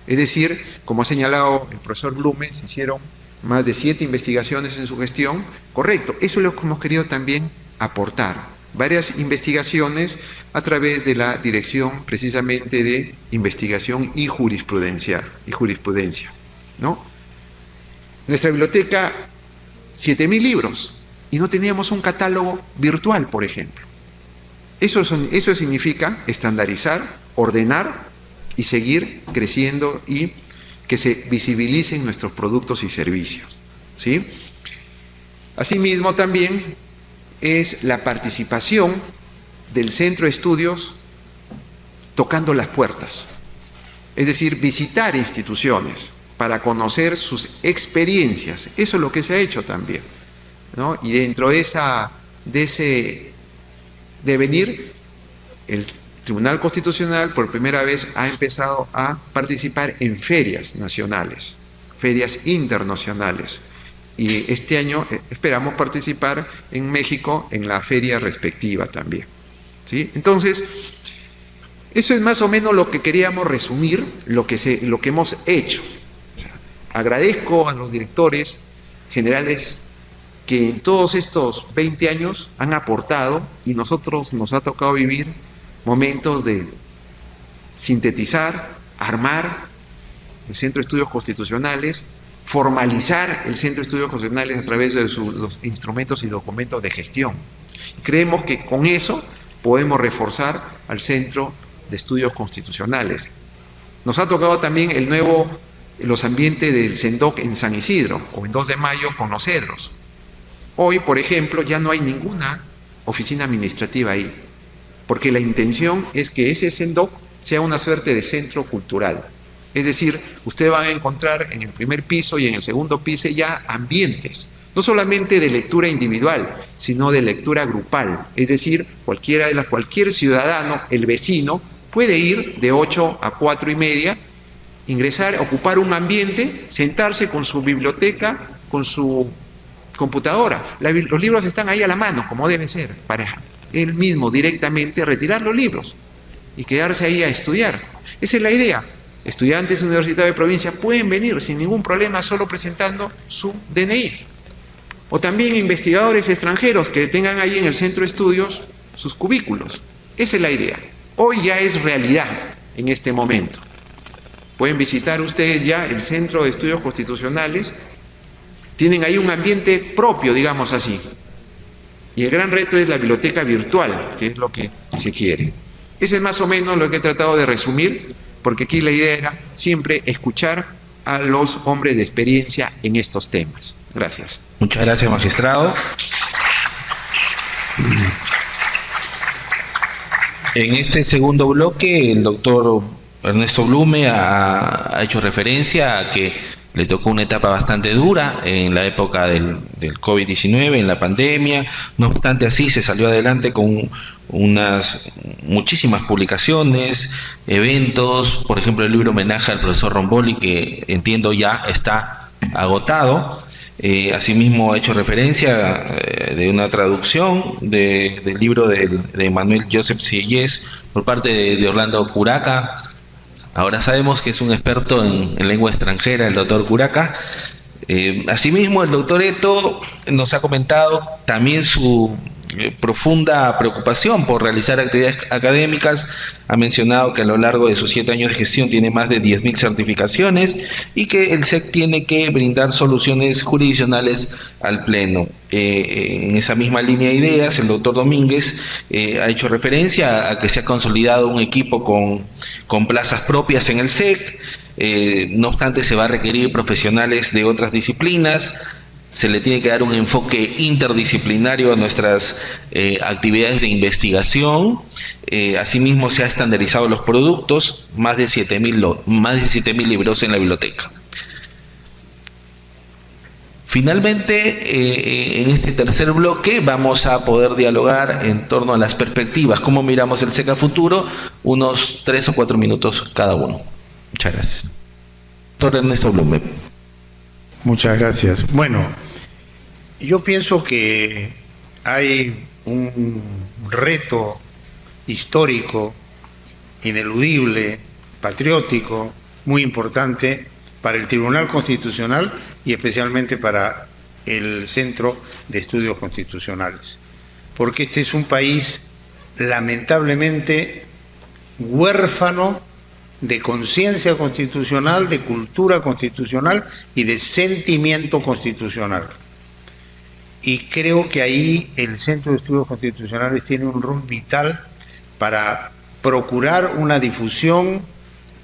Speaker 10: Es decir, como ha señalado el profesor Blume, se hicieron más de 7 investigaciones en su gestión, correcto, eso es lo que hemos querido también aportar, varias investigaciones a través de la Dirección precisamente de Investigación y Jurisprudencia, ¿no? Nuestra biblioteca, 7.000 libros, y no teníamos un catálogo virtual, por ejemplo. Eso significa estandarizar, ordenar y seguir creciendo y que se visibilicen nuestros productos y servicios, ¿sí? Asimismo también es la participación del Centro de Estudios tocando las puertas, es decir, visitar instituciones para conocer sus experiencias. Eso es lo que se ha hecho también, ¿no? Y dentro de ese devenir, el Tribunal Constitucional por primera vez ha empezado a participar en ferias nacionales, ferias internacionales. Y este año esperamos participar en México en la feria respectiva también, ¿sí? Entonces, eso es más o menos lo que queríamos resumir, lo que hemos hecho. O sea, agradezco a los directores generales que en todos estos 20 años han aportado y nosotros nos ha tocado vivir momentos de sintetizar, armar el Centro de Estudios Constitucionales, formalizar el Centro de Estudios Constitucionales a través de los instrumentos y documentos de gestión. Creemos que con eso podemos reforzar al Centro de Estudios Constitucionales. Nos ha tocado también los ambientes del CENDOC en San Isidro o en 2 de Mayo con los Cedros. Hoy, por ejemplo, ya no hay ninguna oficina administrativa ahí, porque la intención es que ese CENDOC sea una suerte de centro cultural. Es decir, usted va a encontrar en el primer piso y en el segundo piso ya ambientes, no solamente de lectura individual, sino de lectura grupal. Es decir, cualquier ciudadano, el vecino, puede ir de 8 a 4:30, ingresar, ocupar un ambiente, sentarse con su biblioteca, con su computadora. Los libros están ahí a la mano, como debe ser, para él mismo directamente retirar los libros y quedarse ahí a estudiar. Esa es la idea. Estudiantes universitarios de provincia pueden venir sin ningún problema solo presentando su DNI. O también investigadores extranjeros que tengan ahí en el centro de estudios sus cubículos. Esa es la idea. Hoy ya es realidad en este momento. Pueden visitar ustedes ya el Centro de Estudios Constitucionales. Tienen ahí un ambiente propio, digamos así. Y el gran reto es la biblioteca virtual, que es lo que se quiere. Ese es más o menos lo que he tratado de resumir, porque aquí la idea era siempre escuchar a los hombres de experiencia en estos temas. Gracias.
Speaker 5: Muchas gracias, magistrado. En este segundo bloque, el doctor Ernesto Blume ha hecho referencia a que le tocó una etapa bastante dura en la época del COVID-19, en la pandemia. No obstante, así se salió adelante con muchísimas publicaciones, eventos, por ejemplo el libro homenaje al profesor Romboli, que entiendo ya está agotado. Asimismo ha hecho referencia de una traducción del libro de Manuel Joseph Sieyès por parte de Orlando Curaca. Ahora sabemos que es un experto en lengua extranjera el doctor Curaca. Asimismo, el doctor Eto nos ha comentado también su profunda preocupación por realizar actividades académicas. Ha mencionado que a lo largo de sus 7 años de gestión tiene más de 10.000 certificaciones y que el SEC tiene que brindar soluciones jurisdiccionales al Pleno. En esa misma línea de ideas, el doctor Domínguez ha hecho referencia a que se ha consolidado un equipo con plazas propias en el SEC. No obstante, se va a requerir profesionales de otras disciplinas. Se le tiene que dar un enfoque interdisciplinario a nuestras actividades de investigación. Asimismo, se han estandarizado los productos, más de 7.000 libros en la biblioteca. Finalmente, en este tercer bloque vamos a poder dialogar en torno a las perspectivas, cómo miramos el SEC a futuro, unos 3 o 4 minutos cada uno. Muchas gracias. Doctor Ernesto Blume.
Speaker 7: Muchas gracias. Bueno, yo pienso que hay un reto histórico, ineludible, patriótico, muy importante para el Tribunal Constitucional y especialmente para el Centro de Estudios Constitucionales. Porque este es un país lamentablemente huérfano de conciencia constitucional, de cultura constitucional y de sentimiento constitucional. Y creo que ahí el Centro de Estudios Constitucionales tiene un rol vital para procurar una difusión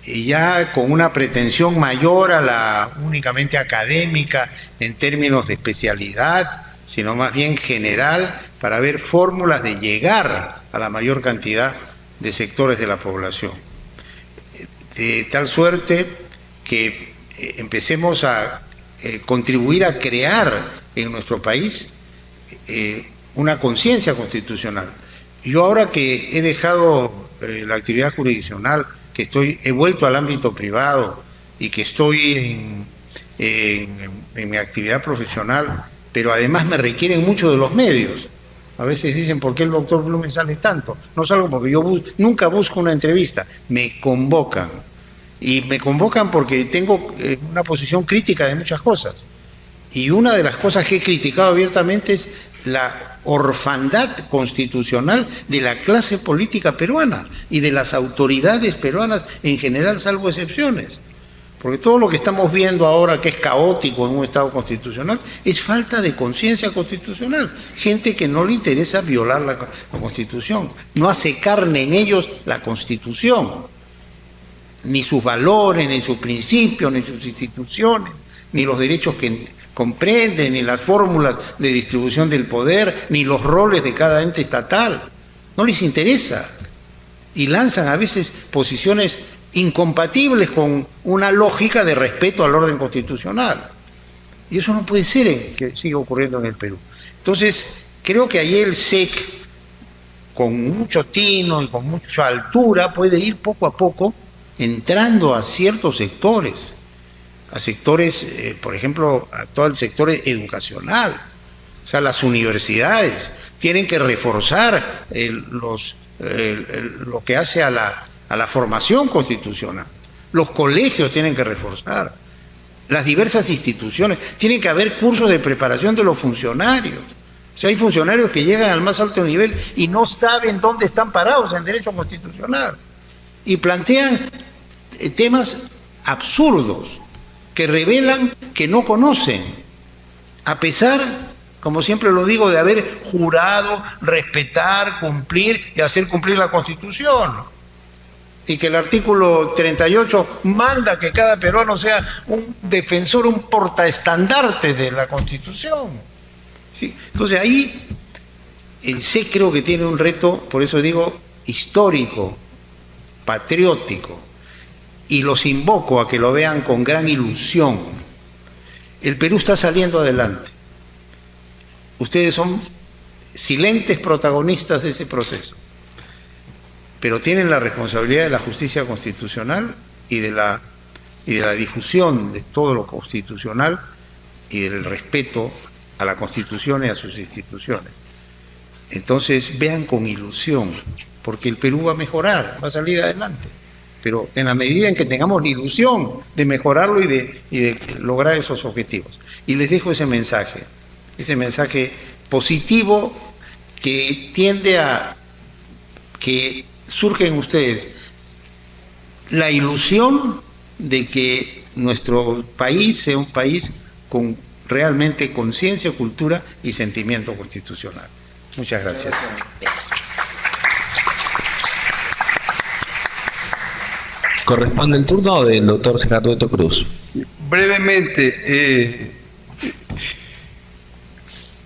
Speaker 7: ya con una pretensión mayor a la únicamente académica en términos de especialidad, sino más bien general, para ver fórmulas de llegar a la mayor cantidad de sectores de la población. De tal suerte que empecemos a contribuir a crear en nuestro país una conciencia constitucional. Yo ahora que he dejado la actividad jurisdiccional, que he vuelto al ámbito privado y que estoy en mi actividad profesional, pero además me requieren mucho de los medios. A veces dicen, ¿por qué el doctor Blume sale tanto? No salgo porque yo nunca busco una entrevista, me convocan. Y me convocan porque tengo una posición crítica de muchas cosas. Y una de las cosas que he criticado abiertamente es la orfandad constitucional de la clase política peruana y de las autoridades peruanas en general, salvo excepciones. Porque todo lo que estamos viendo ahora, que es caótico en un Estado constitucional, es falta de conciencia constitucional. Gente que no le interesa violar la Constitución, no hace carne en ellos la Constitución, ni sus valores, ni sus principios, ni sus instituciones, ni los derechos que comprenden, ni las fórmulas de distribución del poder, ni los roles de cada ente estatal. No les interesa. Y lanzan a veces posiciones incompatibles con una lógica de respeto al orden constitucional. Y eso no puede ser que siga ocurriendo en el Perú. Entonces, creo que ahí el SEC, con mucho tino y con mucha altura, puede ir poco a poco entrando a ciertos sectores, por ejemplo, a todo el sector educacional. O sea, las universidades tienen que reforzar lo que hace a la formación constitucional. Los colegios tienen que reforzar. Las diversas instituciones. Tienen que haber cursos de preparación de los funcionarios. O sea, hay funcionarios que llegan al más alto nivel y no saben dónde están parados en derecho constitucional. Y plantean temas absurdos que revelan que no conocen, a pesar, como siempre lo digo, de haber jurado respetar, cumplir y hacer cumplir la Constitución. Y que el artículo 38 manda que cada peruano sea un defensor, un portaestandarte de la Constitución. ¿Sí? Entonces ahí el C creo que tiene un reto, por eso digo, histórico, patriótico, y los invoco a que lo vean con gran ilusión. El Perú está saliendo adelante. Ustedes son silentes protagonistas de ese proceso, pero tienen la responsabilidad de la justicia constitucional y de la difusión de todo lo constitucional y del respeto a la Constitución y a sus instituciones. Entonces vean con ilusión, porque el Perú va a mejorar, va a salir adelante, pero en la medida en que tengamos la ilusión de mejorarlo y de lograr esos objetivos. Y les dejo ese mensaje positivo que tiende a que surge en ustedes la ilusión de que nuestro país sea un país con realmente conciencia, cultura y sentimiento constitucional. Muchas gracias.
Speaker 5: Corresponde el turno del doctor Gerardo Eto Cruz.
Speaker 8: Brevemente,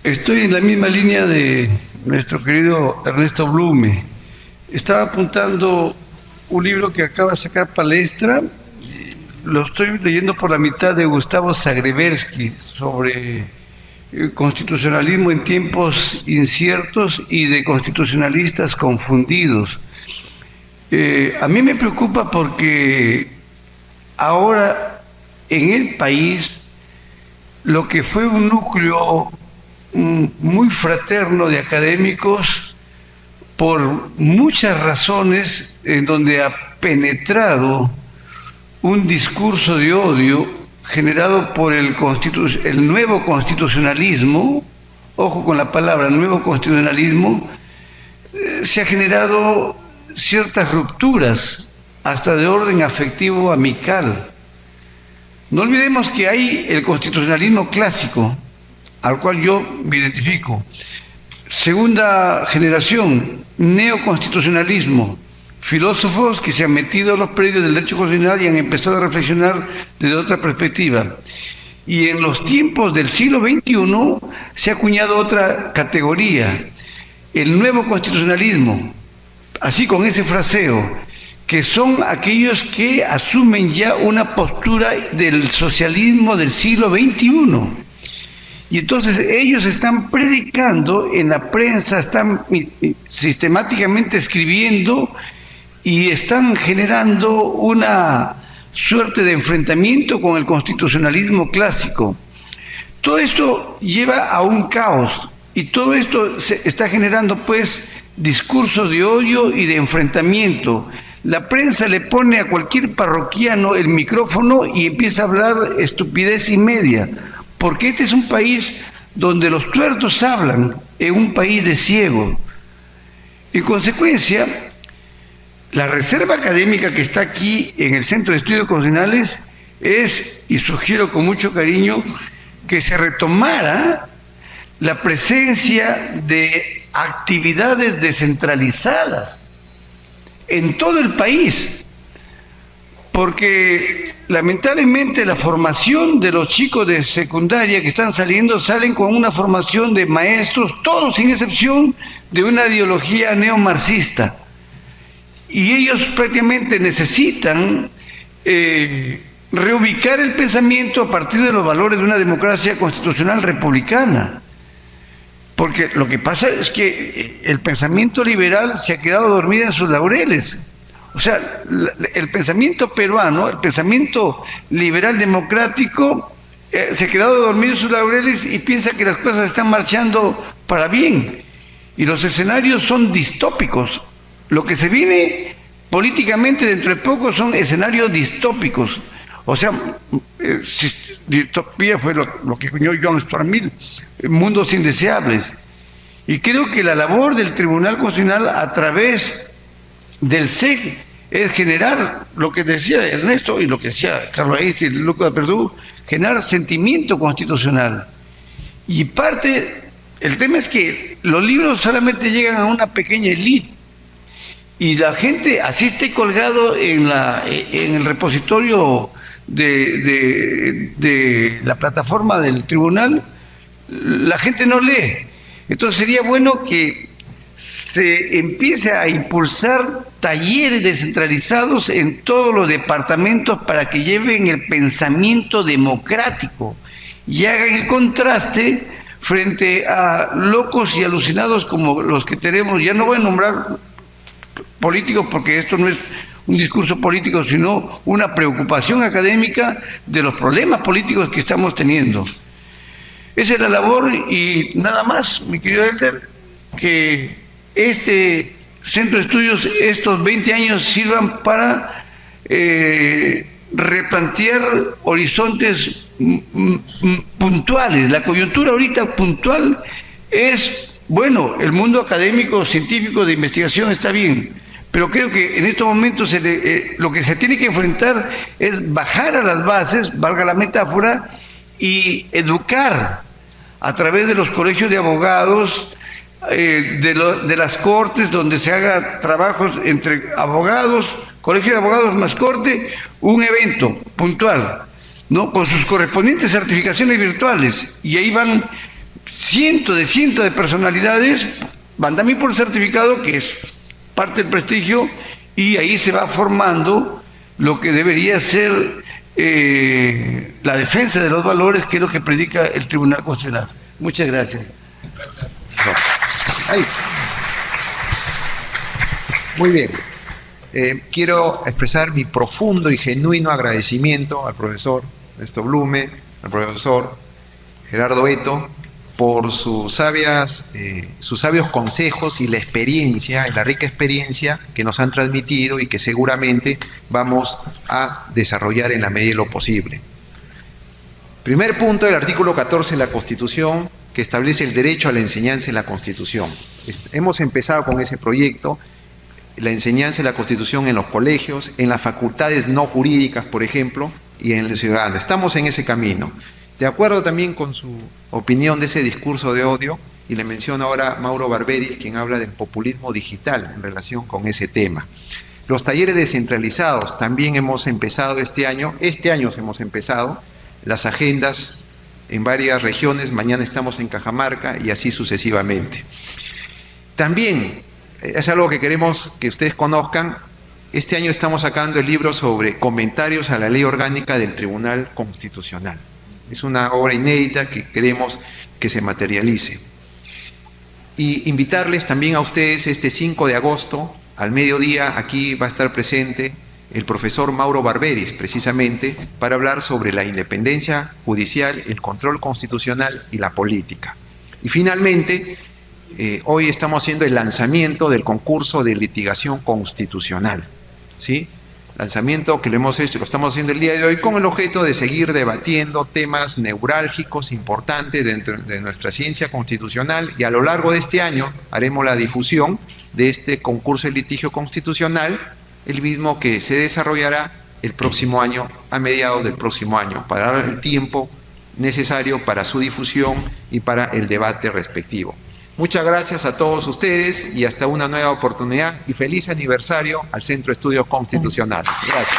Speaker 8: estoy en la misma línea de nuestro querido Ernesto Blume. Estaba apuntando un libro que acaba de sacar Palestra, lo estoy leyendo por la mitad, de Gustavo Zagrebelsky, sobre constitucionalismo en tiempos inciertos y de constitucionalistas confundidos. A mí me preocupa porque ahora en el país lo que fue un núcleo muy fraterno de académicos, por muchas razones, en donde ha penetrado un discurso de odio generado por el nuevo constitucionalismo, ojo con la palabra, nuevo constitucionalismo, se ha generado ciertas rupturas, hasta de orden afectivo amical. No olvidemos que hay el constitucionalismo clásico, al cual yo me identifico. Segunda generación, neoconstitucionalismo, filósofos que se han metido a los predios del derecho constitucional y han empezado a reflexionar desde otra perspectiva. Y en los tiempos del siglo XXI se ha acuñado otra categoría, el nuevo constitucionalismo, así con ese fraseo, que son aquellos que asumen ya una postura del socialismo del siglo XXI. Y entonces ellos están predicando en la prensa, están sistemáticamente escribiendo y están generando una suerte de enfrentamiento con el constitucionalismo clásico. Todo esto lleva a un caos y todo esto se está generando pues discursos de odio y de enfrentamiento. La prensa le pone a cualquier parroquiano el micrófono y empieza a hablar estupidez y media, porque este es un país donde los tuertos hablan, en un país de ciegos. En consecuencia, la reserva académica que está aquí en el Centro de Estudios Constitucionales es, y sugiero con mucho cariño, que se retomara la presencia de actividades descentralizadas en todo el país, porque lamentablemente la formación de los chicos de secundaria que están saliendo, salen con una formación de maestros, todos sin excepción, de una ideología neomarxista, y ellos prácticamente necesitan reubicar el pensamiento a partir de los valores de una democracia constitucional republicana. Porque lo que pasa es que el pensamiento liberal se ha quedado dormido en sus laureles. O sea, el pensamiento peruano, el pensamiento liberal democrático, se ha quedado dormido en sus laureles y piensa que las cosas están marchando para bien. Y los escenarios son distópicos. Lo que se viene políticamente dentro de poco son escenarios distópicos. O sea, distopía fue lo que acuñó John Stuart Mill, mundos indeseables. Y creo que la labor del Tribunal Constitucional a través del SEC es generar lo que decía Ernesto y lo que decía Carlos Einstein, Lucas Verdú, generar sentimiento constitucional. Y el tema es que los libros solamente llegan a una pequeña élite y la gente así esté colgado en el repositorio de la plataforma del tribunal, la gente no lee. Entonces sería bueno que se empiece a impulsar talleres descentralizados en todos los departamentos para que lleven el pensamiento democrático y hagan el contraste frente a locos y alucinados como los que tenemos. Ya no voy a nombrar políticos porque esto no es un discurso político, sino una preocupación académica de los problemas políticos que estamos teniendo. Esa es la labor y nada más, mi querido Elder, que este centro de estudios, estos 20 años sirvan para replantear horizontes puntuales. La coyuntura ahorita puntual es, bueno, el mundo académico, científico, de investigación está bien, pero creo que en estos momentos lo que se tiene que enfrentar es bajar a las bases, valga la metáfora, y educar a través de los colegios de abogados, de las cortes, donde se haga trabajos entre abogados, colegio de abogados más corte, un evento puntual, ¿no? Con sus correspondientes certificaciones virtuales, y ahí van cientos de personalidades, van también por certificado, que es parte del prestigio, y ahí se va formando lo que debería ser la defensa de los valores, que es lo que predica el Tribunal Constitucional. Muchas gracias.
Speaker 9: Muy bien. Quiero expresar mi profundo y genuino agradecimiento al profesor Ernesto Blume, al profesor Gerardo Eto, por sus sabios consejos y la experiencia, la rica experiencia que nos han transmitido y que seguramente vamos a desarrollar en la medida de lo posible. Primer punto del artículo 14 de la Constitución, que establece el derecho a la enseñanza en la Constitución. Hemos empezado con ese proyecto, la enseñanza de la Constitución en los colegios, en las facultades no jurídicas, por ejemplo, y en el ciudadano. Estamos en ese camino. De acuerdo también con su opinión de ese discurso de odio, y le menciono ahora a Mauro Barberis, quien habla del populismo digital en relación con ese tema. Los talleres descentralizados también hemos empezado este año hemos empezado las agendas en varias regiones, mañana estamos en Cajamarca y así sucesivamente. También es algo que queremos que ustedes conozcan. Este año estamos sacando el libro sobre comentarios a la ley orgánica del Tribunal Constitucional. Es una obra inédita que queremos que se materialice. Y invitarles también a ustedes este 5 de agosto, al mediodía, aquí va a estar presente el profesor Mauro Barberis, precisamente, para hablar sobre la independencia judicial, el control constitucional y la política. Y finalmente, hoy estamos haciendo el lanzamiento del concurso de litigación constitucional, ¿sí? Lanzamiento que lo estamos haciendo el día de hoy con el objeto de seguir debatiendo temas neurálgicos importantes dentro de nuestra ciencia constitucional, y a lo largo de este año haremos la difusión de este concurso de litigio constitucional, el mismo que se desarrollará el próximo año, a mediados del próximo año, para dar el tiempo necesario para su difusión y para el debate respectivo. Muchas gracias a todos ustedes y hasta una nueva oportunidad, y feliz aniversario al Centro de Estudios Constitucionales. Gracias.